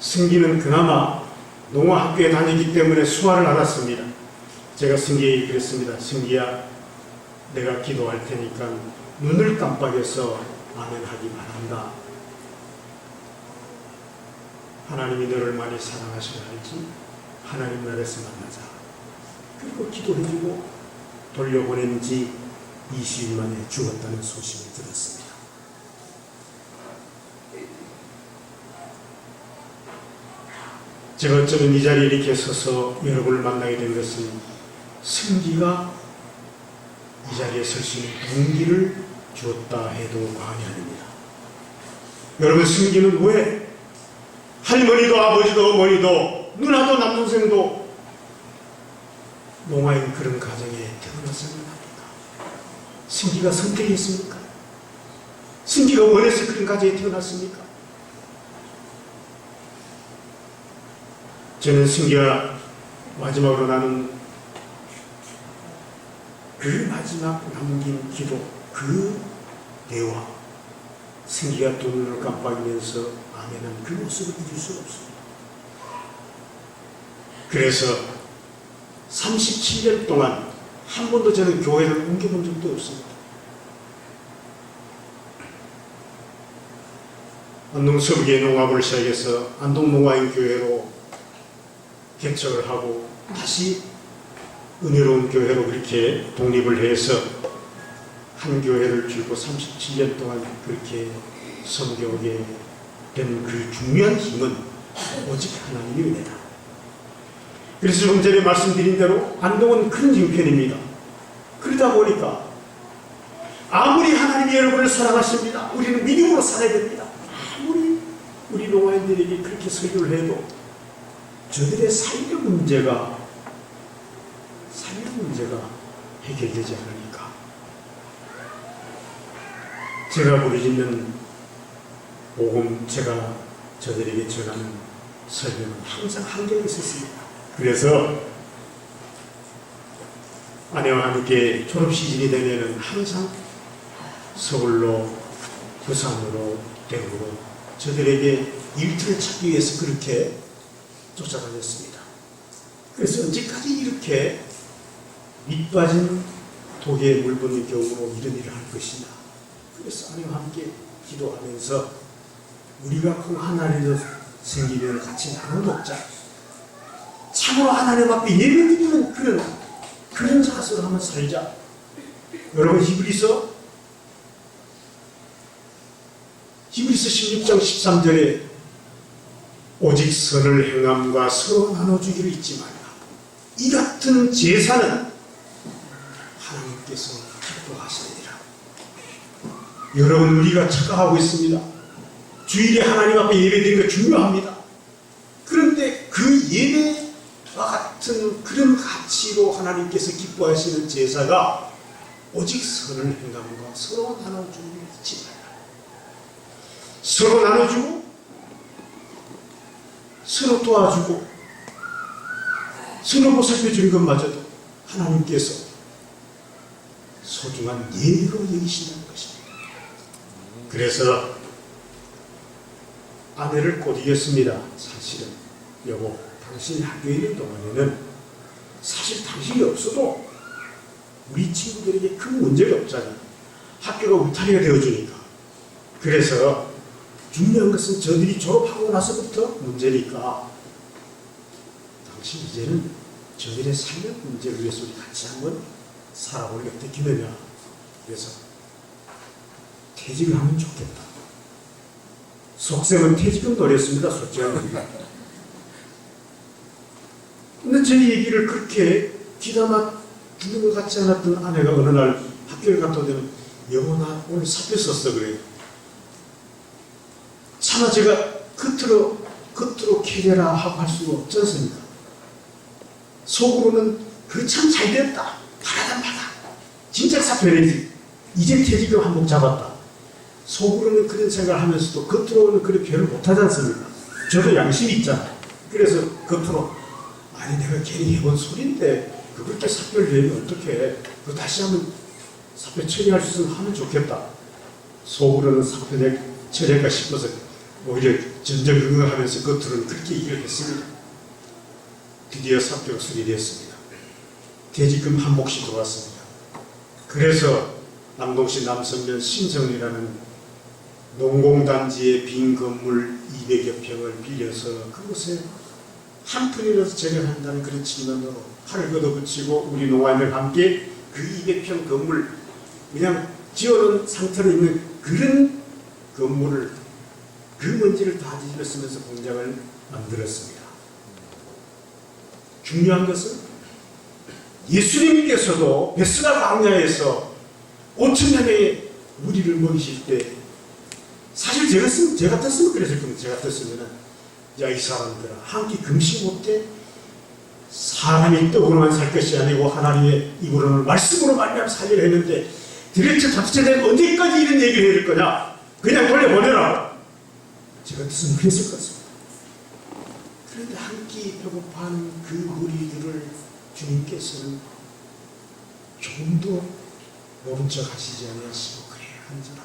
승기는 그나마 농아학교에 다니기 때문에 수화를 알았습니다. 제가 승기에게 그랬습니다. 승기야, 내가 기도할 테니까 눈을 깜빡여서 아멘하기 바란다. 하나님이 너를 많이 사랑하시려 알지? 하나님 나라에서 만나자. 그리고 기도해주고 돌려보낸 지 20일 만에 죽었다는 소식을 들었습니다. 제가 어쩌면 이 자리에 이렇게 서서 여러분을 만나게 된 것은 승기가 이 자리에 설 수 있는 동기를 주었다 해도 과언이 아닙니다. 여러분, 승기는 왜 할머니도 아버지도 어머니도 누나도 남동생도 농아인 그런 가정에 태어났으면 합니까? 승기가 선택했습니까? 승기가 원해서 그런 가정에 태어났습니까? 저는 승기가 마지막으로 나는 그 마지막 남긴 기도, 그 대화, 승기가 두 눈을 깜빡이면서 아멘한 그 모습을 잊을 수가 없습니다. 그래서 37년 동안 한 번도 저는 교회를 옮겨본 적도 없습니다. 안동 서부계 농아부를 시작해서 안동 농아인 교회로 개척을 하고 다시 은혜로운 교회로 그렇게 독립을 해서 한 교회를 줄고 37년 동안 그렇게 섬겨오게 된 그 중요한 힘은 오직 하나님의 은혜다. 그래서 조금 전에 말씀드린 대로 안동은 큰 형편입니다. 그러다 보니까 아무리 하나님이 여러분을 사랑하십니다. 우리는 믿음으로 살아야 됩니다. 아무리 우리 농아인들에게 그렇게 설교를 해도 저들의 삶의 문제가 해결되지 않으니까 제가 부르짖는 복음, 제가 저들에게 전하는 설명은 항상 한계가 있었습니다. 그래서 아내와 함께 졸업 시즌이 되면은 항상 서울로, 부산으로, 대구로 저들에게 일터를 찾기 위해서 그렇게 쫓아다녔습니다. 그래서 언제까지 이렇게 밑빠진 독에 물붓는 경우로 이런 일을 할 것이냐. 그래서 아내와 함께 기도하면서 우리가 콩 하나라도 생기면 같이 나눠 먹자. 참으로 하나님 앞에 예배드리는 그런 자세로 한번 살자. 여러분, 히브리서 16장 13절에 오직 선을 행함과 서로 나눠주기를 잊지 말라. 이 같은 제사는 하나님께서 기뻐하시느니라. 여러분, 우리가 착각하고 있습니다. 주일에 하나님 앞에 예배드리는 거 중요합니다. 그런데 그 예배가 그런 가치로 하나님께서 기뻐하시는 제사가 오직 선을 행함과 서로 나눠주는 잊지 말라. 서로 나눠주고 서로 도와주고 서로 보살펴주는 것마저도 하나님께서 소중한 예의로 여기신다는 것입니다. 그래서 아내를 꼬드겼습니다. 사실은 여보, 당신이 학교에 있는 동안에는 사실 당신이 없어도 우리 친구들에게 큰 문제가 없잖아. 학교가 울타리가 되어주니까. 그래서 중요한 것은 저들이 졸업하고 나서부터 문제니까 당신 이제는 저들의 삶의 문제를 위해서 우리 같이 한번 살아보는 게 어떻겠느냐. 그래서 퇴직을 하면 좋겠다. 속셈은 퇴직금 노렸습니다. 솔직하게. 근데 제 얘기를 그렇게 귀담아 듣는 것 같지 않았던 아내가 어느 날 학교를 갔다 오면 여보, 나 오늘 사표 썼어 그래요. 차마 제가 겉으로 캐려라 하고 할 수가 없지 않습니까? 속으로는 그 참 잘 됐다. 바라단 바다. 진짜 사표 내지. 이제 퇴직금 한몫 잡았다. 속으로는 그런 생각을 하면서도 겉으로는 그렇게 표현을 못하지 않습니까? 저도 양심이 있잖아요. 그래서 겉으로 아니 내가 괜히 해본 소리인데 그렇게 사표를 내면 어떡해. 그거 다시 한번 사표 처리할 수 있으면 하면 좋겠다. 속으로는 사표 처리할까 싶어서 오히려 전전긍긍하면서 겉으로는 그렇게 얘기를 했습니다. 드디어 사표가 수리되었습니다. 퇴직금 한 몫이 들어왔습니다. 그래서 남동시 남성면 신성이라는 농공단지의 빈 건물 200여 평을 빌려서 그곳에 한 푼이라도 절약한다는 그런 측면으로 팔을 걷어붙이고 우리 농아인들과 함께 그 200평 건물 그냥 지어놓은 상태로 있는 그런 건물을 그 먼지를 다 뒤집어쓰면서 공장을 만들었습니다. 중요한 것은 예수님께서도 베스다 광야에서 5천명의 무리를 먹이실 때 사실 제가 같았으면 그랬을 겁니다. 제가 같았으면 야, 이 사람들아 한 끼 금식 못해? 사람이 떡으로만 살 것이 아니고 하나님의 입으로는 말씀으로 말미암아 살리려 했는데 도대체 잡채된 언제까지 이런 얘기를 해야 될 거냐? 그냥 돌려보내라. 제가 같았으면 그랬을 것 같습니다. 그런데 한 끼 배고파하는 그 무리들을 주님께서는 조금도 모른 척 하시지 아니하시고 그래 앉아라.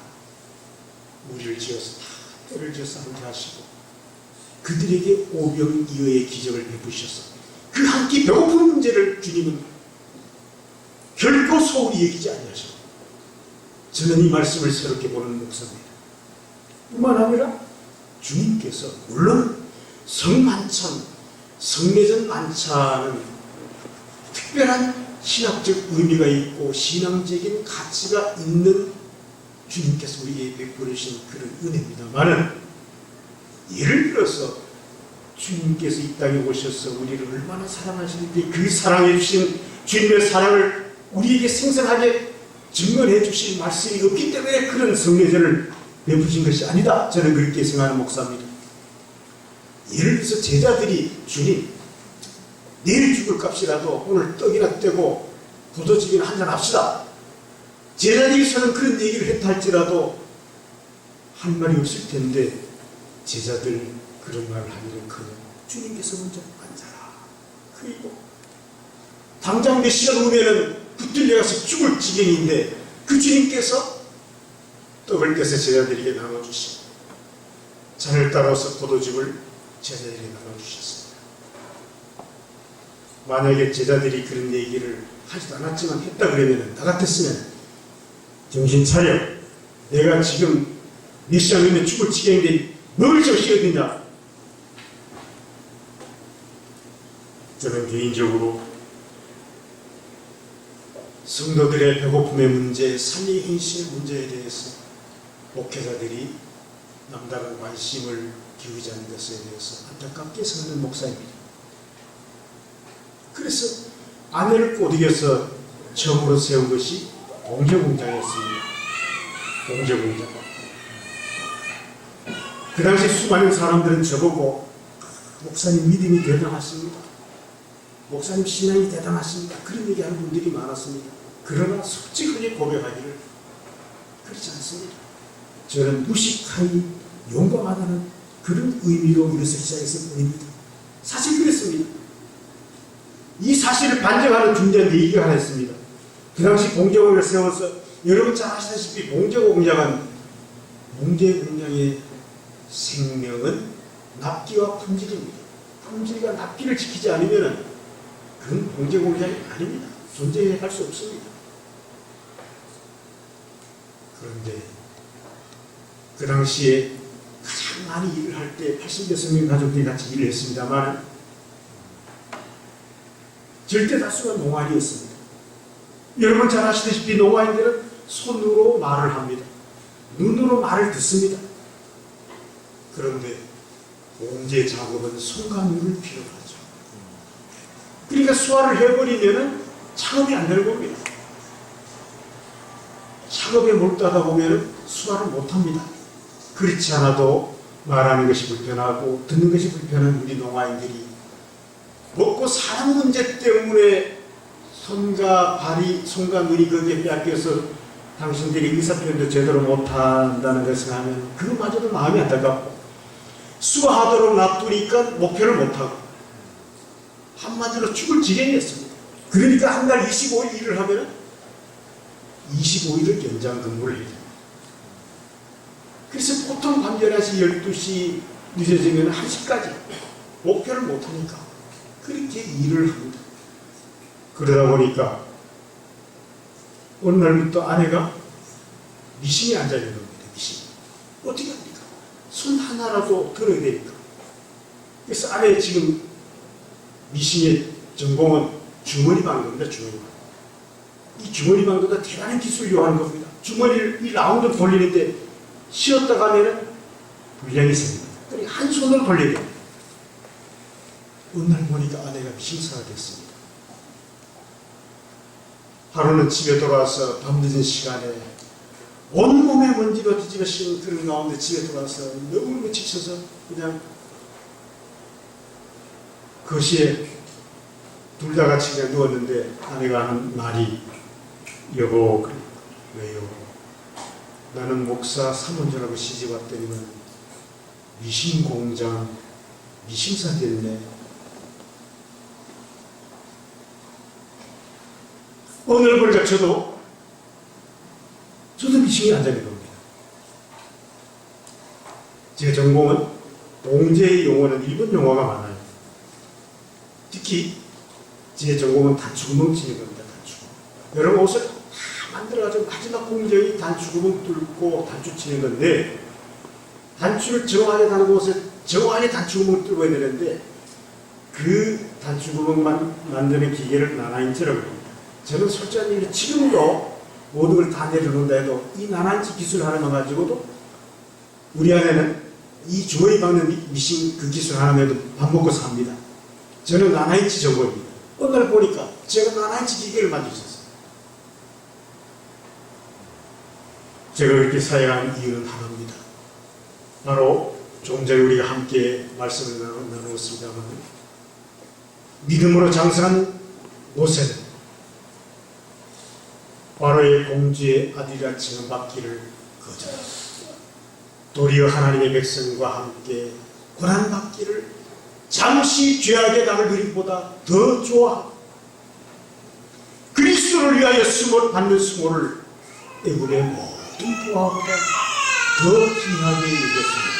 무리를 지어서 다 때를 지어서 앉게 하시고 그들에게 오병이어의 기적을 베푸셔서 그 한 끼 배고픈 문제를 주님은 결코 소홀히 여기지 아니하시고 저는 이 말씀을 새롭게 보는 목사입니다. 뿐만 아니라 주님께서 물론 성만찬, 성례전 만찬은 특별한 신학적 의미가 있고 신앙적인 가치가 있는 주님께서 우리에게 베풀으신 그런 은혜입니다만은 예를 들어서 주님께서 이 땅에 오셔서 우리를 얼마나 사랑하시는데 그 사랑해 주신 주님의 사랑을 우리에게 생생하게 증언해 주신 말씀이 없기 때문에 그런 성례전을 베푸신 것이 아니다. 저는 그렇게 생각하는 목사입니다. 예를 들어서 제자들이 주님 내일 죽을 값이라도 오늘 떡이나 떼고 부도지기나 한잔 합시다. 제자들에게서는 그런 얘기를 했다 할지라도 할 말이 없을 텐데 제자들 그런 말을 하기는커녕 주님께서 먼저 앉아라. 그리고 당장 몇 시간 후면은 붙들려가서 죽을 지경인데 그 주님께서 떡을 떼서 제자들에게 나눠주시고 잔을 따라서 포도즙을 제자들에게 나눠주셨습니다. 만약에 제자들이 그런 얘기를 하지도 않았지만 했다 그러면 나 같았으면 정신 차려. 내가 지금 몇 시간 후면 죽을 지경인데 먹을 것이 어디냐. 저는 개인적으로 성도들의 배고픔의 문제, 삶의 현실의 문제에 대해서 목회자들이 남다른 관심을 기울이지 않는 것에 대해서 안타깝게 생각하는 목사입니다. 그래서 아내를 꼬드겨서 처음으로 세운 것이 공제공장이었습니다. 공제공장. 그 당시 수많은 사람들은 저보고 목사님 믿음이 대단하십니다. 목사님 신앙이 대단하십니다. 그런 얘기하는 분들이 많았습니다. 그러나 솔직하게 고백하기를 그렇지 않습니다. 저는 무식하니 용감하다는 그런 의미로 이것을 시작했을 뿐입니다. 사실 그랬습니다. 이 사실을 반증하는 중요한 얘기가 하나 있습니다. 그 당시 봉제공장을 세워서 여러분 잘 아시다시피 봉제공장의 생명은 납기와 품질입니다. 품질과 납기를 지키지 않으면 그건 봉제공장이 아닙니다. 존재할 수 없습니다. 그런데 그 당시에 가장 많이 일을 할 때 86명 가족들이 같이 일을 했습니다만 절대 다수가 농아리였습니다. 여러분 잘 아시다시피 농아인들은 손으로 말을 합니다. 눈으로 말을 듣습니다. 그런데 봉제 작업은 손간율을 필요로 하죠. 그러니까 수화를 해버리면 작업이 안 되는 겁니다. 작업에 몰두하다 보면 수화를 못합니다. 그렇지 않아도 말하는 것이 불편하고 듣는 것이 불편한 우리 농아인들이 먹고 사는 문제 때문에 손과 발이, 손과 눈이 거기에 빼앗겨서 당신들이 의사표현도 제대로 못한다는 것을 하면 그것마저도 마음이 안타깝고 수화하도록 놔두니까 목표를 못하고 한마디로 죽을 지경이었습니다. 그러니까 한 달 25일 일을 하면 25일을 연장 근무를 해야 됩니다. 그래서 보통 밤 11시, 12시 늦어지면 1시까지 목표를 못하니까 그렇게 일을 합니다. 그러다 보니까 어느 날부터 아내가 미싱에 앉아있는 겁니다. 미싱. 어떻게 합니까? 손 하나라도 들어야 되니까. 그래서 아내 지금 미싱의 전공은 주머니 방도입니다. 주머니 방도. 이 주머니 방도가 대단한 기술을 요하는 겁니다. 주머니를 이 라운드 돌리는데 쉬었다 가면은 불량이 생깁니다. 그러니까 한 손으로 돌려야 됩니다. 어느 날 보니까 아내가 미싱사가 됐습니다. 하루는 집에 돌아와서 밤늦은 시간에 온몸에 먼지가 뒤집어씌는 그런 가운데 집에 돌아와서 너무 지쳐서 그냥 거실에 둘 다 같이 그냥 누웠는데 아내가 하는 말이 여보 왜요? 나는 목사 사문전하고 시집 왔더니만 미싱공장 미싱사 됐네. 오늘 보니까 저도 미싱에 앉아있는 겁니다. 제 전공은 봉제의 용어는 일본 용어가 많아요. 특히 제 전공은 단추구멍 치는 겁니다. 단추구멍. 여러분 옷을 다 만들어가지고 마지막 공정이 단추구멍 뚫고 단추 치는 건데 단추를 정확하게 다는 곳에 정확하게 단추구멍을 뚫어야 되는데 그 단추구멍만 만드는 기계를 나나인치라고 합니다. 저는 솔직히 지금도 모든 걸 다 내려놓는다 해도 이 나나인치 기술 하나만 가지고도 우리 아내는 이 주머니 박는 미싱 그 기술 하나만 해도 밥 먹고 삽니다. 저는 나나인치 전공입니다. 어느 날 보니까 제가 나나인치 기계를 만들 수 있었어요. 제가 그렇게 사역하는 이유는 하나입니다. 바로 조금 전에 우리가 함께 말씀을 나누었습니다만 믿음으로 장사한 모세는 바로의 공주의 아들이라 칭함받기를 거절했습니다. 도리어 하나님의 백성과 함께 고난받기를 잠시 죄악의 낙을 누림보다 더 좋아하고 그리스도를 위하여 받는 수모를 애굽의 모든 부하보다 더 귀하게 여겼습니다.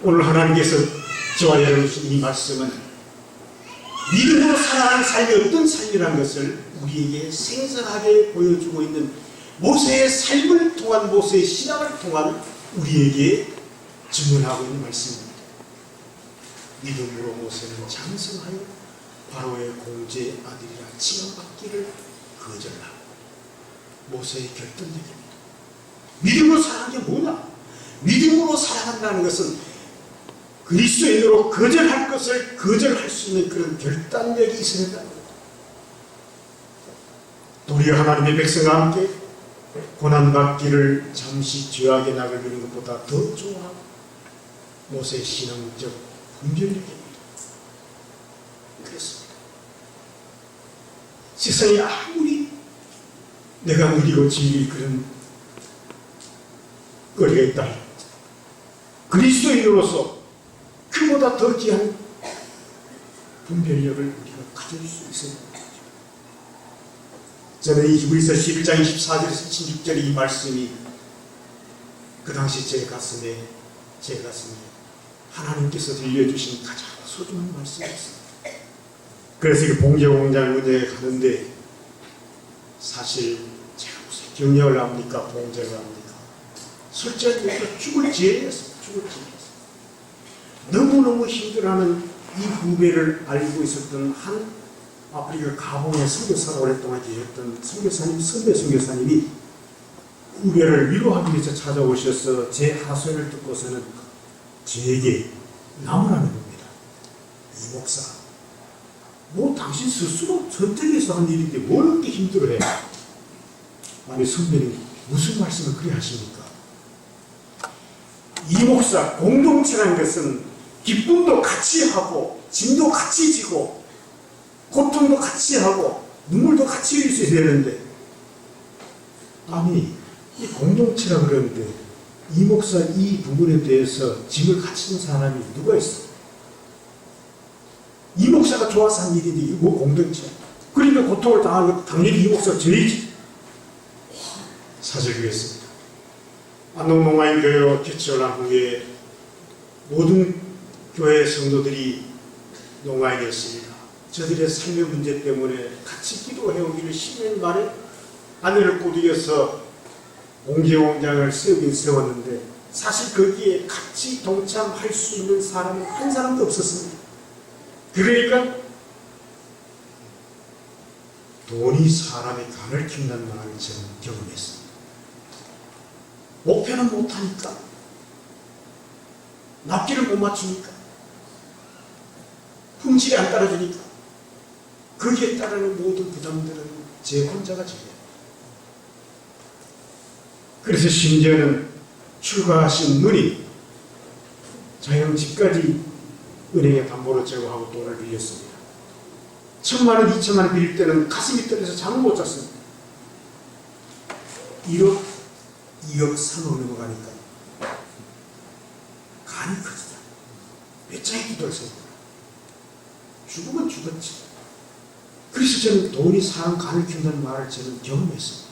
오늘 하나님께서 저와 여러분 주신 이 말씀은 믿음으로 살아가는 삶이 어떤 삶이라는 것을 우리에게 생생하게 보여주고 있는 모세의 삶을 통한 모세의 신앙을 통한 우리에게 증언하고 있는 말씀입니다. 믿음으로 모세는 장성하여 바로의 공주의 아들이라 칭함받기를 거절하고 모세의 결단력입니다. 믿음으로 살아가는 게 뭐냐? 믿음으로 살아간다는 것은 그리스도인으로 거절할 것을 거절할 수 있는 그런 결단력이 있어야 된다는 겁니다. 도리어 하나님의 백성과 함께 고난받기를 잠시 죄악의 낙을 누리는 것보다 더 좋아하고 모세의 신앙적 분별력입니다. 그래서 세상에 아무리 내가 누리고 즐길 그런 거리가 있다. 그리스도인으로서 그보다 더 귀한 분별력을 우리가 가질 수 있어요. 저는 이 히브리서 11장 24절에서 26절의 이 말씀이 그 당시 제 가슴에 하나님께서 들려주신 가장 소중한 말씀이었습니다. 그래서 이 봉제공장 문제에 가는데 사실 제가 무슨 경력을 합니까? 봉제를 합니까? 솔직히 얘기해서 죽을 지혜였어요. 너무너무 힘들어하는 이 후배를 알고 있었던 한 아프리카 가봉의 선교사로 오랫동안 계셨던 선교사님, 선배 선교사님이 후배를 위로하기 위해서 찾아오셔서 제 하소연을 듣고서는 저에게 나무라는 겁니다. 이 목사, 뭐 당신 스스로 선택해서 한 일인데 뭘 그렇게 힘들어해? 아니 선배님 무슨 말씀을 그리 하십니까? 이 목사, 공동체라는 것은 기쁨도 같이 하고 짐도 같이 지고 고통도 같이 하고 눈물도 같이 흘릴 수 있어야 되는데, 아니 이 공동체라 그러는데 이 목사 이 부분에 대해서 짐을 같이 진 사람이 누가 있어? 이 목사가 좋아서 한 일인데 이거 뭐 공동체? 그러니까 고통을 당하고 당연히 이 목사가 죄이지. 사실 그랬습니다. 안동농아인교회 개척을 한 후에 모든 교회 성도들이 농아인이었습니다. 저들의 삶의 문제 때문에 같이 기도해오기를 10년 만에 하늘을 꾸짖어서 봉제공장을 세우긴 세웠는데 사실 거기에 같이 동참할 수 있는 사람은 한 사람도 없었습니다. 그러니까 돈이 사람의 간을 킨다는 말을 저는 경험했습니다. 목표는 못하니까, 납기를 못 맞추니까, 품질이 안 따라주니까 거기에 따르는 모든 부담들은 제 혼자가 져요. 그래서 심지어는 출가하신 누님 자영 집까지 은행에 담보로 제거하고 돈을 빌렸습니다. 1,000만 원, 2,000만 원 빌릴 때는 가슴이 떨려서 잠을 못 잤습니다. 1억, 2억 3억 넘어가니까 간이 커지다. 몇 장의 기도를 세우고 죽으면 죽었지. 그래서 저는 돈이 사람 간을 키운다는 말을 저는 경험했습니다.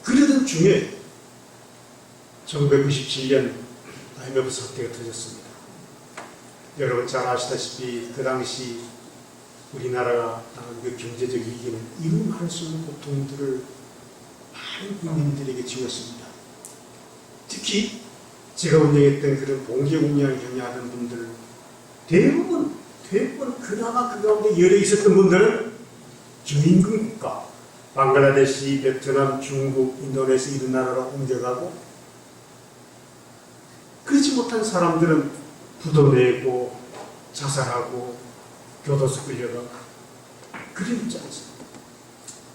그러던 중에 1997년 IMF 사태가 터졌습니다. 여러분 잘 아시다시피 그 당시 우리나라가 당한 그 경제적 위기는 이루 말할 수 없는 고통들을 많은 국민들에게 지웠습니다. 특히 제가 운영했던 그런 봉제공장을 경영하는 분들 대부분 그나마 그 가운데 열에 있었던 분들은 저임금 국가, 방글라데시, 베트남, 중국, 인도네시아 이런 나라로 옮겨가고, 그렇지 못한 사람들은 부도 내고 자살하고 교도소 끌려가고 그런 입장에서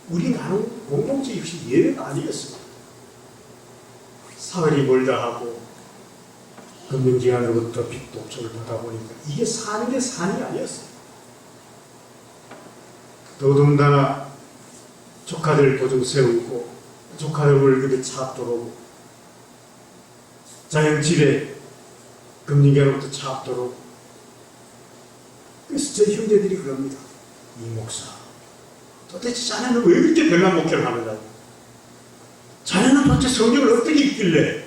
우리 나는 공동체 역시 예외가 아니었습니다. 사흘이 멀다 하고 금융기관으로부터 빚 독촉을 받아 보니까 이게 사는 게 산이 아니었어요. 더군다나 조카들 도중 세우고 조카들 월급에 차압도록 자영집에 금융기관으로부터 차압도록. 그래서 제 형제들이 그럽니다. 이 목사, 도대체 자네는 왜 이렇게 별난 목회를 하느냐고. 자네는 도대체 성경을 어떻게 읽길래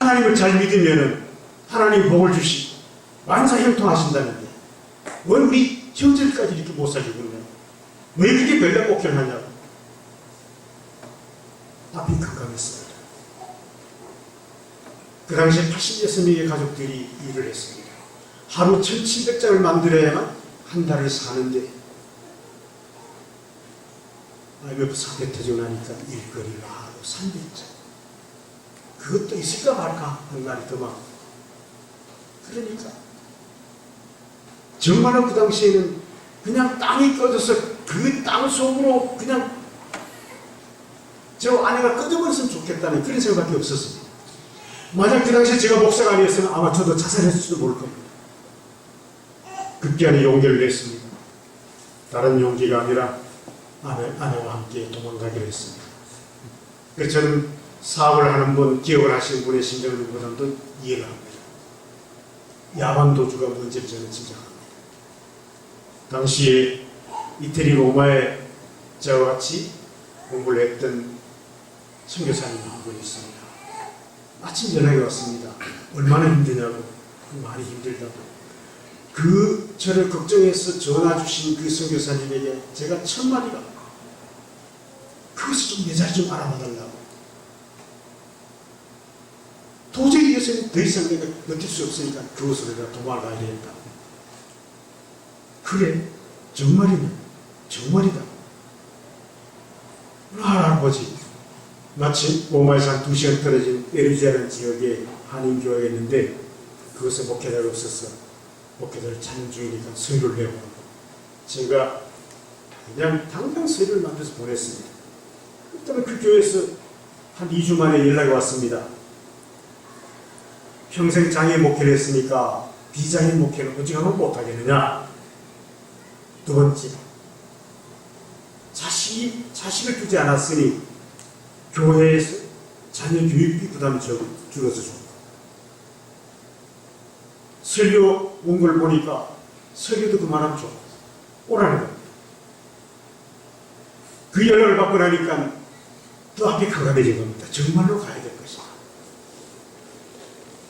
하나님을 잘 믿으면 하나님 복을 주시고 만사형통하신다는데 왜 우리 형제들까지 이렇게 못 살리고 있냐. 왜 그렇게 별난 목회를 하냐고. 앞이 깜깜했습니다. 그 당시에 86명의 가족들이 일을 했습니다. 하루 1,700장을 만들어야만 한 달을 사는데 IMF 사태 터지고 나니까 일거리가 하루 300장. 그것도 있을까 말까 하는 날이 더 많고. 그러니까 정말로 그 당시에는 그냥 땅이 꺼져서 그 땅 속으로 그냥 저 아내가 꺼져버렸으면 좋겠다는 그런 생각밖에 없었습니다. 만약 그 당시에 제가 목사가 아니었으면 아마 저도 자살했을지도 모를 겁니다. 급기야는 용기를 냈습니다. 다른 용기가 아니라 아내와 함께 도망가기로 했습니다. 그래서 저는 사업을 하는 분, 기업을 하시는 분의 심정을 누구보다도 이해가 합니다. 야반 도주가 뭔지를 저는 짐작합니다. 당시에 이태리 로마에 저와 같이 공부를 했던 선교사님 한 분이 있습니다. 아침 연락이 왔습니다. 얼마나 힘드냐고, 많이 힘들다고. 저를 걱정해서 전화 주신 그 선교사님에게 제가 첫 마디가 그것을 좀 내 자리 좀 알아봐달라고. 도저히 이것은 더 이상 내가 버틸 수 없으니까 그곳으로 내가 도망가야 되겠다. 그래, 정말이네. 정말이다. 할아버지, 마침 로마에서 한 2시간 떨어진 에르지아라는 지역에 한인교회가 있는데 그것에 목회자가 없어서 목회자를 찾는 중이니까 서류를 내고 제가 그냥 당장 서류를 만들어서 보냈습니다. 그때는 그 교회에서 한 2주 만에 연락이 왔습니다. 평생 장애 목회를 했으니까 비장애 목회는 어지간하면 못하겠느냐. 두 번째, 자식을 두지 않았으니 교회에서 자녀 교육비 부담이 줄어서 좋고, 설교 온 걸 보니까 설교도 그만하면 좋고 오라는 겁니다. 그 연락을 받고 나니까 또 앞이 가가되는 겁니다. 정말로 가야 될 것이다.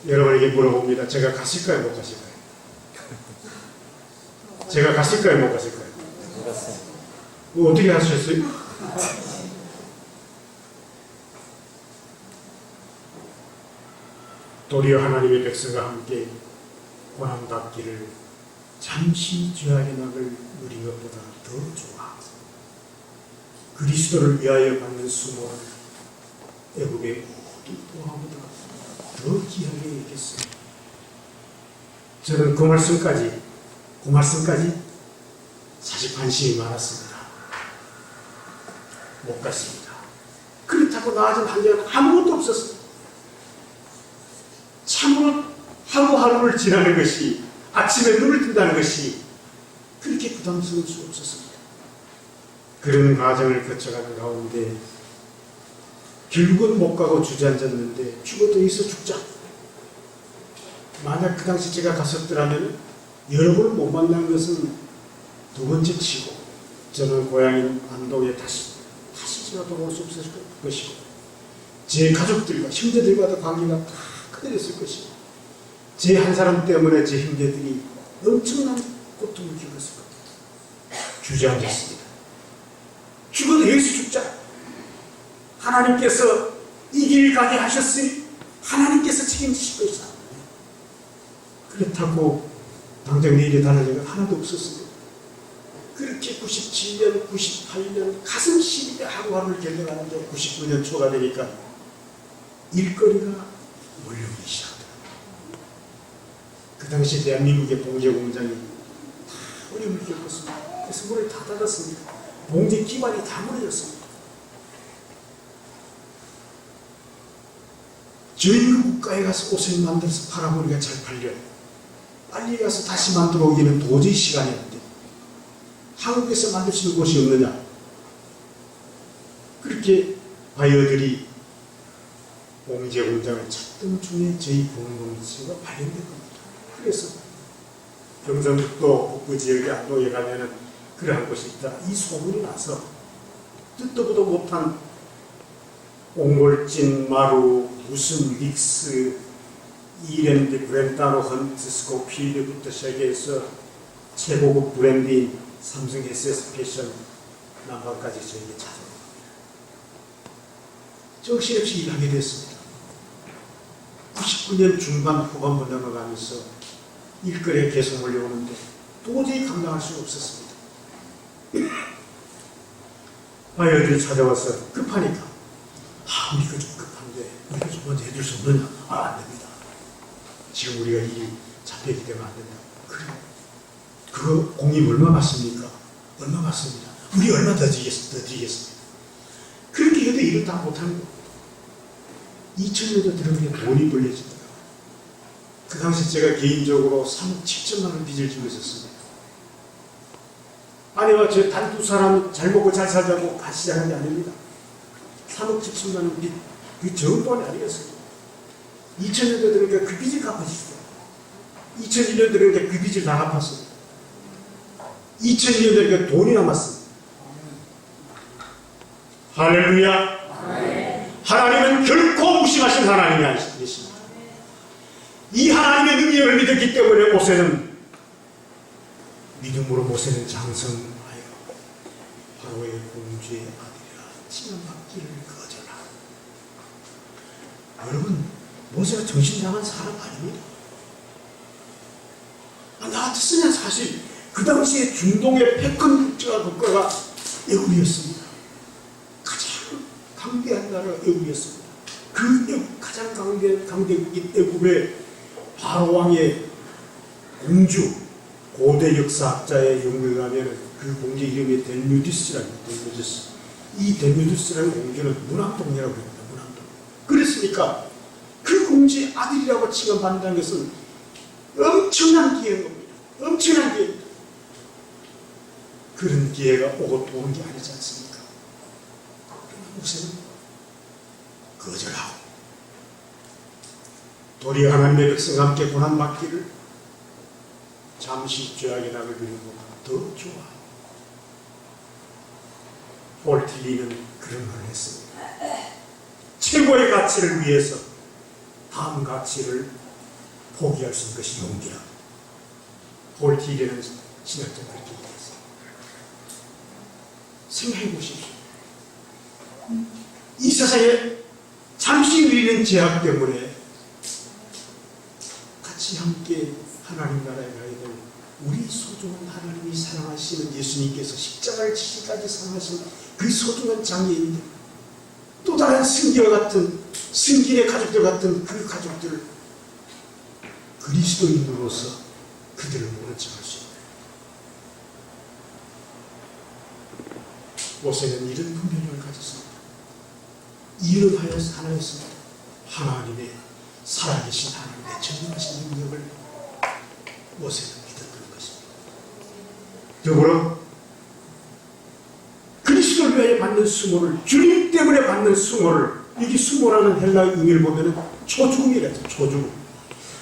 여러분에게 물어봅니다. 제가 갔을까요? 못 갔을까요? 제가 갔을까요? 못 갔을까요? 어떻게 하셨어요? 도리어 하나님의 백성과 함께 고난받기를 잠시 죄악의 낙을 누린 것보다 더 좋아. 그리스도를 위하여 받는 수모를 애국의 모든 보화보다 더 귀하게 여겼어요. 저는 그 말씀까지 사실 관심이 많았습니다. 못 갔습니다. 그렇다고 나아진 한계는 아무것도 없었습니다. 참으로 하루하루를 지나는 것이, 아침에 눈을 뜬다는 것이 그렇게 부담스러울 수 없었습니다. 그런 과정을 거쳐가는 가운데 결국은 못 가고 주저앉았는데 죽어도 있어 죽자. 만약 그 당시 제가 갔었더라면 여러분을 못 만난 것은 두 번째 치고 저는 고향인 안동에 다시 제가 돌아올 수 없었을 것이고 제 가족들과 형제들과도 관계가 다 그대로였을 것이고 제 한 사람 때문에 제 형제들이 엄청난 고통을 겪었을 겁니다. 주저앉았습니다. 죽어도 예수 죽자. 하나님께서 이 길 가게 하셨으니 하나님께서 책임지실 것이다. 그렇다고 당장 내일에 달라진 건 하나도 없었습니다. 그렇게 97년, 98년 가슴 시리게 하루하루를 견뎌가는데 99년 초가 되니까 일거리가 몰려오기 시작합니다. 그 당시 대한민국의 봉제 공장이 다 어려움을 겪었습니다. 그래서 문을 다 닫았습니다. 봉제 기반이 다 무너졌습니다. 저희 그 국가에 가서 옷을 만들어서 팔아보니까 잘 팔려. 빨리 가서 다시 만들어 오기는 도저히 시간이 안 돼. 한국에서 만들 수 있는 곳이 없느냐. 그렇게 바이어들이 봉제 공장을 찾던 중에 저희 공동체가 발견된 겁니다. 그래서 경상북도 북부 지역의 안동에 가면은 그러한 곳이 있다. 이 소문이 나서 듣도 보도 못한 옹골진, 마루, 무슨 믹스, 이랜드, 브렌타노, 헌트, 스코필드부터 시작해서 최고급 브랜드인 삼성 SS 패션 남방까지 저에게 찾아옵니다. 정신없이 일하게 됐습니다. 99년 중반 후반부 넘어가면서 일거리에 계속 몰려오는데 도저히 감당할 수가 없었습니다. 바이어들이 찾아와서 급하니까 우리가 좀 급한데 우리가 좀 먼저 해줄 수 없느냐? 안 됩니다. 지금 우리가 일이 잡혀있기 때문에 안 된다. 그래. 그거 공임 얼마 받습니까? 얼마 받습니다. 우리 얼마 더 드리겠습니다. 그렇게 해도 일을 다 못하는 거. 2000년도 들어오니까 돈이 벌려지더라고요. 그 당시 제가 개인적으로 3억 7천만 원 빚을 지고 있었습니다. 아내와 저 단 두 사람 잘 먹고 잘 살자고 같이 시작한 게 아닙니다. 3억 7천만 원 빚, 그 적은 돈이 아니었어요. 2000년도 들으니까 그 빚을 갚았어요. 2001년 들으니까 그 빚을 다 갚았어요. 2002년 되니까 돈이 남았어요. 할렐루야. 하나님은 결코 무심하신 하나님이 아니십니다. 이 하나님의 능력을 믿었기 때문에 모세는 믿음으로 모세는 장성하여 바로의 공주의 아들이라 칭함받기를 거절하고. 여러분, 모세가 정신 나간 사람 아닙니다. 나 같았으면 사실 그 당시에 중동의 패권 국가가 애굽이었습니다. 가장 강대한 나라가 애굽이었습니다. 그 애굽, 가장 강대국인 애굽의 바로 왕의 공주, 고대 역사학자의 연구에 가면 그 공주 이름이 델뮤디스라는 델뮤디스. 이 델뮤디스라는 공주는 문학동이라고 합니다. 문학동. 그랬으니까 그 공주의 아들이라고 칭함받는다는 것은 엄청난 기회인 겁니다. 엄청난 기회. 그런 기회가 오고 또 온 게 아니지 않습니까? 모세는 거절하고 도리어 하나님의 백성과 함께 고난받기를 잠시 죄악의 낙을 누리는 것보다 더 좋아하고. 폴틸리는 그런 말을 했습니다. 최고의 가치를 위해서 다음 가치를 포기할 수 있는 것이 용기라. 폴틸리는 신학자가 그렇게 얘기했어요. 생각해 보십시오. 이 세상에 잠시 누리는 제약 때문에 같이 함께 하나님 나라에 가야 될 우리 소중한 하나님이 사랑하시는 예수님께서 십자가를 지시까지 사랑하신 그 소중한 장애인들, 또 다른 승기와 같은 승기의 가족들 같은 그 가족들을 그리스도인으로서 그들을 모른 척할 수 있는 모세는 이런 분별력을 가졌습니다. 이를 하여 하나였습니다. 하나님의 살아계신 하나님의 전능하신 능력을 모세는 믿었던 것입니다. 더불어 그리스도를 위하여 받는 수모를, 주님 때문에 받는 수모를, 이게 수모라는 헬라의 의미를 보면 초죽음이라죠. 초죽음.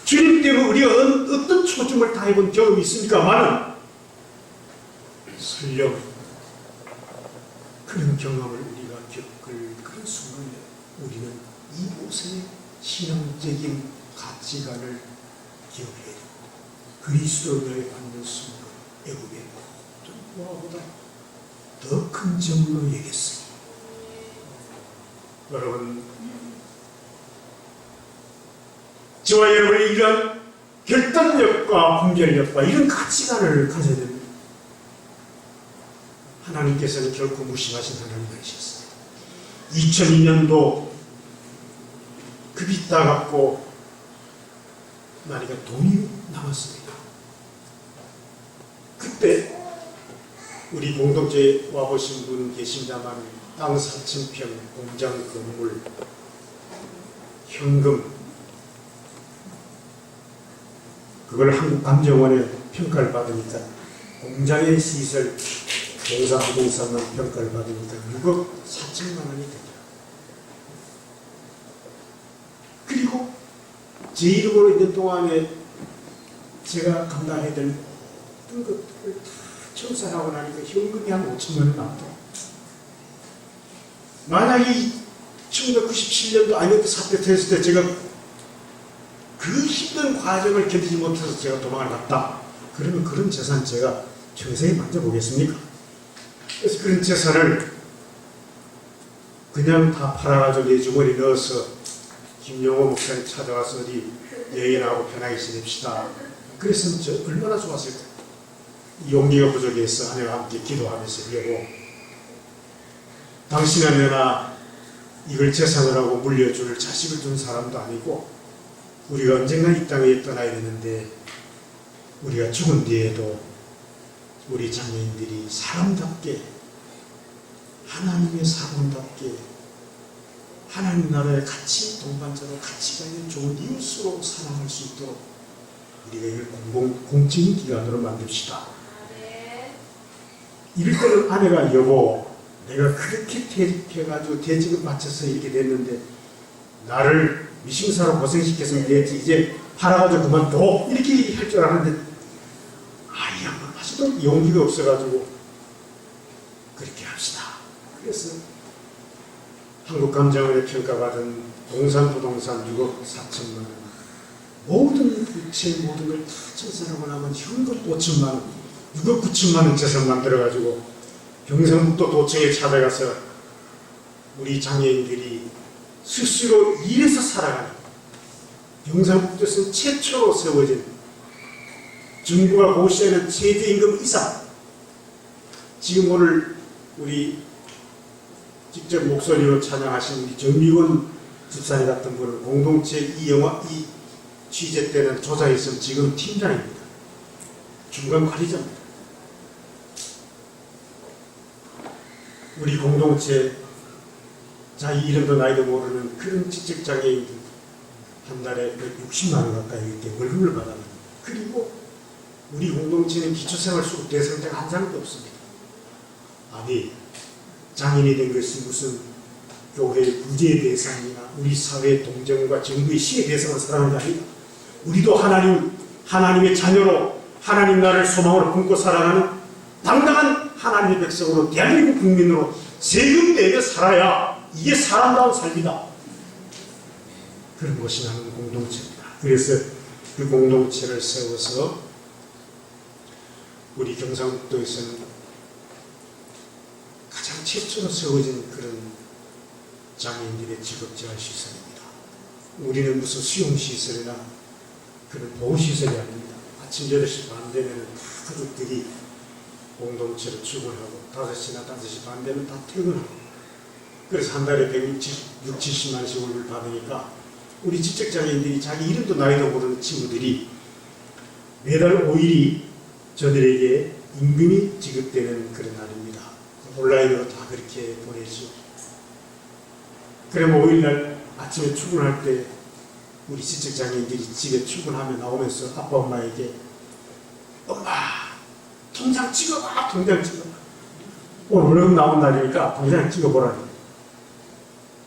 주님 때문에 우리가 어떤 초죽음을 당해본 경험이 있습니까만은 설령 그런 경험을 우리가 겪을 그런 순간에 우리는 이 모세의 신앙적인 가치관을 기억해야 됩니다. 그리스도를 위하여 받는 수모를 애굽의 모든 보화보다 더 큰 점으로 여겼습니다. 여러분, 저와 여러분의 이런 결단력과 분별력과 이런 가치관을 가져야 됩니다. 하나님께서는 결코 무심하신 하나님 아니셨습니다. 2002년도 그 빚 다 갚고 나니까 돈이 남았습니다. 그때 우리 공동체에 와보신 분 계십니다만 땅 4,000평, 공장 건물, 현금, 그걸 한국감정원에 평가를 받으니까 공장의 시설, 공사부동산만 평가를 받으니까 6억 4천만 원이 됩니다. 그리고 제 이름으로 있는 동안에 제가 감당해야 될 모든 것들을 청산하고 나니까 현금이 한 5천만 원 남더라고요. 만약에 1997년도 아이언트 사태 터졌을 때 제가 그 힘든 과정을 견디지 못해서 제가 도망을 갔다. 그러면 그런 재산 제가 평생에 만져보겠습니까? 그래서 그런 재산을 그냥 다 팔아가지고 내 주머니에 넣어서 김용호 목사님 찾아와서 어디 여행하고 편하게 지냅시다. 그랬으면 저 얼마나 좋았을까. 용기가 부족해서 하나님과 함께 기도하면서 이러고, 당신은 내나 이걸 재산을 하고 물려줄 자식을 둔 사람도 아니고 우리가 언젠가 이 땅에 떠나야 되는데 우리가 죽은 뒤에도 우리 장애인들이 사람답게, 하나님의 사람답게, 하나님 나라의 같이 동반자로 가치가 있는 좋은 이웃으로 살아갈 수 있도록 우리가 이걸 공적인 기관으로 만듭시다. 이럴 때는 아내가 여보 내가 그렇게 퇴직해가지고 퇴직을 마쳐서 이렇게 됐는데 나를 미싱사로 고생시켜서 됐지 이제 팔아가지고 그만둬 이렇게 할 줄 알았는데 이 양반 아직도 용기가 없어가지고 그렇게 합시다. 그래서 한국감정원에 평가받은 동산부동산 6억 4천만 원 모든 부채 모든 걸 다 청산하고 나면 현금 5천만 원 6억 9천만 원 재산 만들어가지고 경상북도 도청에 찾아가서 우리 장애인들이 스스로 일해서 살아가는 경상북도에서 최초로 세워진 정부가 고시하는 최저임금 이상 지금 오늘 우리 직접 목소리로 찬양하신 우리 정미원 집사님 같은 분은 공동체 이 취재 때는 조사했으면 지금 팀장입니다. 중간 관리자입니다. 우리 공동체 자기 이름도 나이도 모르는 그런 지적장애인들 한 달에 60만 원 가까이 이렇게 월급을 받았는데 그리고 우리 공동체는 기초생활수급 대상자가 한 사람도 없습니다. 아니 장애인이 된 것이 무슨 교회의 구제의 대상이나 우리 사회의 동정과 정부의 시의 대상을 살아가는 게 아니다. 우리도 하나님의 자녀로 하나님 나라를 소망으로 품고 살아가는 당당한 하나님의 백성으로 대한민국 국민으로 세금 내며 살아야 이게 사람다운 삶이다. 그런 것이 나는 공동체입니다. 그래서 그 공동체를 세워서 우리 경상북도에서는 가장 최초로 세워진 그런 장애인들의 직업재활시설입니다. 우리는 무슨 수용시설이나 그런 보호시설이 아닙니다. 아침 8시 반 되면 가족들이 공동체로 출근하고 5시나 5시 반 되면 다 퇴근하고 그래서 한 달에 160, 70만 원씩 월급을 받으니까 우리 지적장애인들이 자기 이름도 나이도 모르는 친구들이 매달 5일이 저들에게 임금이 지급되는 그런 날입니다. 온라인으로 다 그렇게 보내죠. 그러면 5일날 아침에 출근할 때 우리 지적장애인들이 집에 출근하며 나오면서 아빠 엄마에게 엄마 통장 찍어봐 통장 찍어봐 오늘 월급 나온 날이니까 통장 찍어보라니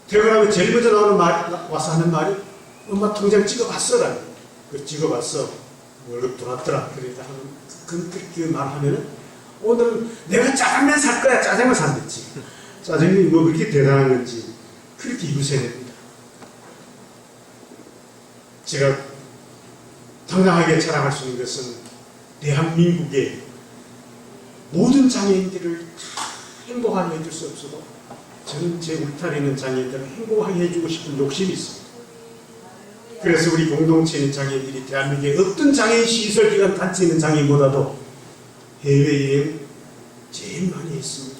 퇴근하면 제일 먼저 나오는 말 와서 하는 말이 엄마 통장 찍어봤어라니 그 찍어봤어 월급 들어왔더라 그러니까 그렇게 말하면은 오늘은 내가 짜장면 살 거야 짜장면 산댔지 짜장면이 뭐 그렇게 대단한 건지 그렇게 유세됩니다. 제가 당당하게 자랑할 수 있는 것은 대한민국의 모든 장애인들을 다 행복하게 해줄 수 없어도 저는 제 울타리 있는 장애인들을 행복하게 해주고 싶은 욕심이 있습니다. 그래서 우리 공동체 있는 장애인들이 대한민국의 어떤 장애인 시설기관 단체 있는 장애인보다도 해외여행 제일 많이 했습니다.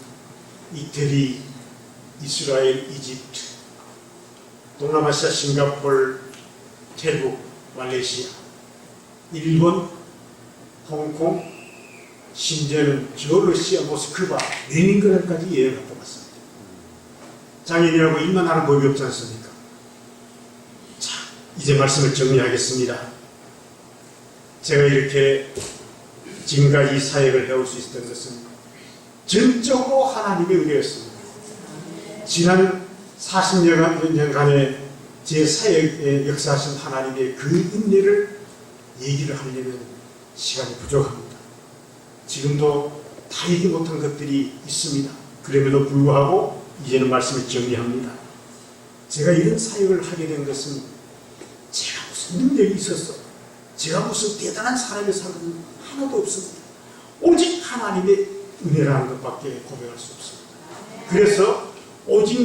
이태리, 이스라엘, 이집트, 동남아시아, 싱가포르, 태국, 말레이시아, 일본, 홍콩, 심지어는 저 러시아, 모스크바, 레닌그라드까지 여행 갔다 왔습니다. 장애인이라고 일만 하는 법이 없지 않습니까? 자, 이제 말씀을 정리하겠습니다. 제가 이렇게 지금까지 사역을 해올 수 있었던 것은 전적으로 하나님의 은혜였습니다. 지난 40년간의 제 사역에 역사하신 하나님의 그 은혜를 얘기를 하려면 시간이 부족합니다. 지금도 다 얘기 못한 것들이 있습니다. 그럼에도 불구하고 이제는 말씀을 정리합니다. 제가 이런 사역을 하게 된 것은 제가 무슨 능력이 있었어. 제가 무슨 대단한 사람의 사람은 하나도 없습니다. 오직 하나님의 은혜라는 것밖에 고백할 수 없습니다. 그래서 오직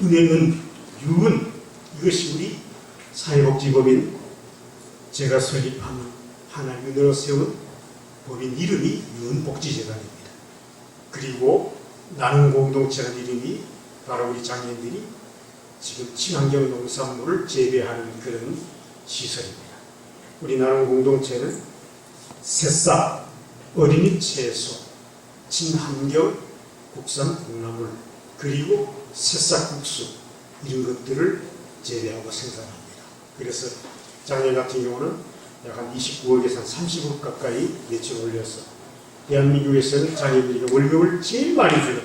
은혜는 유은 이것이 우리 사회복지법인 제가 설립한 하나님의 은혜로 세운 법인 이름이 유은복지재단입니다. 그리고 나는 공동체라는 이름이 바로 우리 장애인들이 지금 친환경 농산물을 재배하는 그런 시설입니다. 우리 나는 공동체는 새싹, 어린이 채소, 친환경 국산 콩나물 그리고 새싹국수 이런 것들을 재배하고 생산합니다. 그래서 작년 같은 경우는 약 한 29억에서 한 30억 가까이 매출 올려서 대한민국에서는 자기들에게 월급을 제일 많이 주는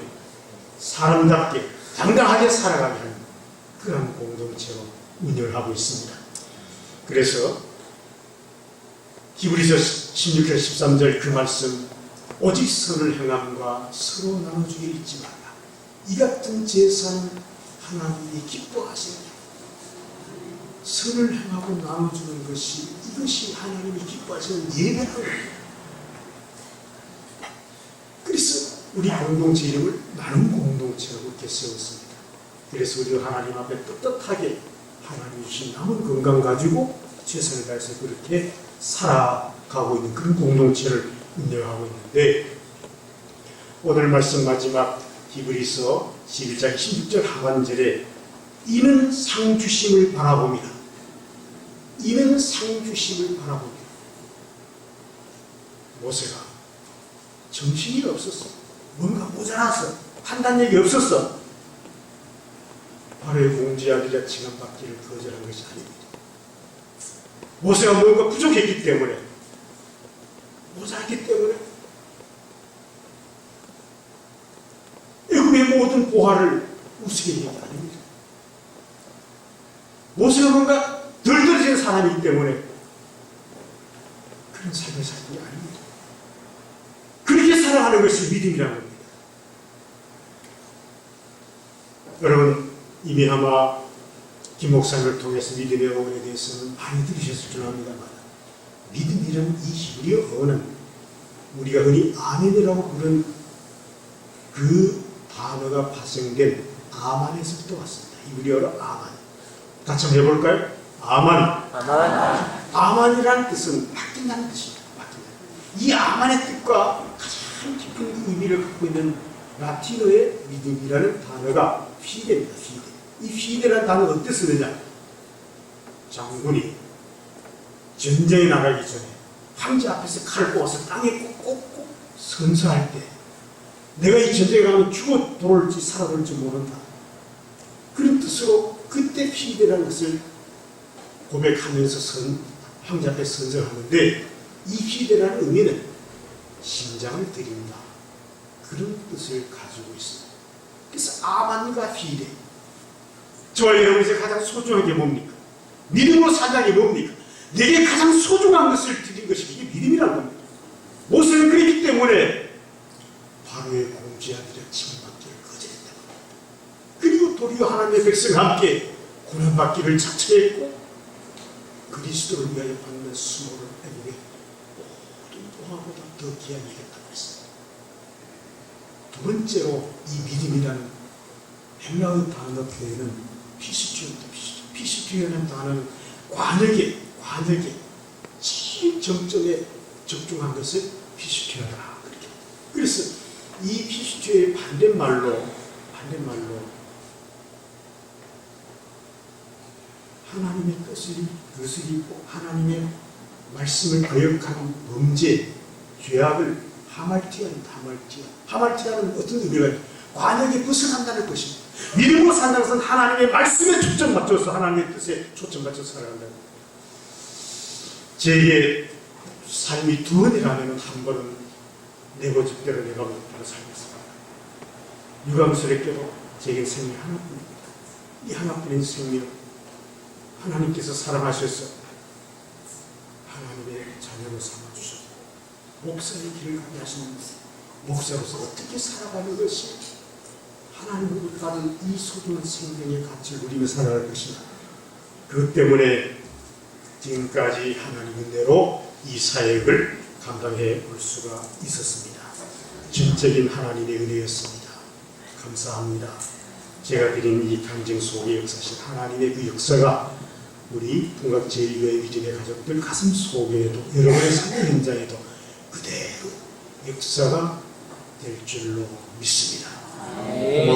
사람답게 당당하게 살아가게 하는 그런 공동체로 운영을 하고 있습니다. 그래서 히브리서 16절 13절 그 말씀 오직 선을 행함과 서로 나눠주기를 잊지 말라. 이 같은 제사는 하나님이 기뻐하시느냐. 선을 행하고 나눠주는 것이 이것이 하나님이 기뻐하시는 예배라는 겁니다. 그래서 우리 공동체 이름을 나눔 공동체라고 이렇게 세웠습니다. 그래서 우리가 하나님 앞에 떳떳하게 하나님 주신 남은 건강 가지고 최선을 다해서 그렇게 살아가고 있는 그런 공동체를 운영하고 있는데, 오늘 말씀 마지막 히브리서 11장 16절 하반절에 이는 상 주심을 바라봅니다. 이는 상 주심을 바라봅니다. 모세가 정신이 없었어. 뭔가 모자라서 판단력이 없었어. 바로의 공지하리라 칭함받기를 거절한 것이 아닙니다. 모세가 뭔가 부족했기 때문에, 모자랐기 때문에 애굽의 모든 보화를 우습게 얘기 아닙니다. 모세가 뭔가 덜 떨어진 사람이기 때문에 그런 삶을 살는 게 아닙니다. 그렇게 살아가는 것이 믿음이라는 겁니다. 여러분, 이미 아마 김 목사님을 통해서 믿음의 어원에 대해서는 많이 들으셨을 줄 압니다만, 믿음이라는 이 히브리어 어원은 우리가 흔히 아멘이라고 부르는 그 단어가 파생된 아만에서부터 왔습니다. 히브리어로 아만. 같이 한번 해볼까요? 아만. 아만이라는 뜻은 맡긴다는 뜻입니다. 맡긴다. 이 아만의 뜻과 가장 깊은 의미를 갖고 있는 라틴어의 믿음이라는 단어가 피데입니다. 피데. 이 피데라는 단어가 어떻게 쓰느냐? 장군이 전쟁에 나가기 전에 황제 앞에서 칼을 뽑아서 땅에 꽂고 선서할 때 내가 이 전쟁에 가면 죽어 돌아올지 살아돌지 모른다. 그런 뜻으로 그때 피데라는 것을 고백하면서 황제 앞에 선서하는데, 이 피데라는 의미는 심장을 드린다. 그런 뜻을 가지고 있습니다. 그래서 아만과 피데. 저와 여러분이 가장 소중한 게 뭡니까? 믿음으로 사는 게 뭡니까? 내게 가장 소중한 것을 드린 것이 이게 믿음이라는 겁니다. 모세는 그랬기 때문에 바로의 공지하기를 칭받기를 거절했다. 그리고 도리어 하나님의 백성과 함께 고난받기를 작정했고, 그리스도를 위하여 받는 수모를 애국에 모든 보화보다 더 귀한 이겠다고 했습니다. 두 번째로 이 믿음이라는 헬라어 단어 표현은 피시튜입니다. 피시튜라는 단어는 관역에 제일 정점에 적중한 것을 피시튜하다. 그렇게. 그래서 이 피시튜의 반대말로 하나님의 뜻을 거스리고 하나님의 말씀을 거역한 범죄, 죄악을 하말티아는 어떤 의미가 있나요? 관역에 벗어난다는 것입니다. 믿음으로 산다는 것은 하나님의 말씀에 초점 맞춰서 하나님의 뜻에 초점 맞춰서 살아간다는 겁니다. 제게 삶이 두 번이라면 한 번은 내 고집대로 내가 못대로 살겠습니다. 유감스럽게도 제게 생명이 하나뿐입니다. 이 하나뿐인 생명, 하나님께서 사랑하셔서 하나님의 자녀로 삼아주셔서 목사의 길을 가게 하시는 목사로서 어떻게 살아가는 것이 하나님으로 받은 이 소중한 생명의 가치를 누리며 살아갈 것이다. 그것 때문에 지금까지 하나님 은혜로 이 사역을 감당해 올 수가 있었습니다. 전적인 하나님의 은혜였습니다. 감사합니다. 제가 드린 이 간증 속에 역사하신 하나님의 그 역사가 우리 풍각제일교회 위진의 가족들 가슴 속에도 여러분의 삶의 현장에도 그대로 역사가 될 줄로 믿습니다. 고마우십니다.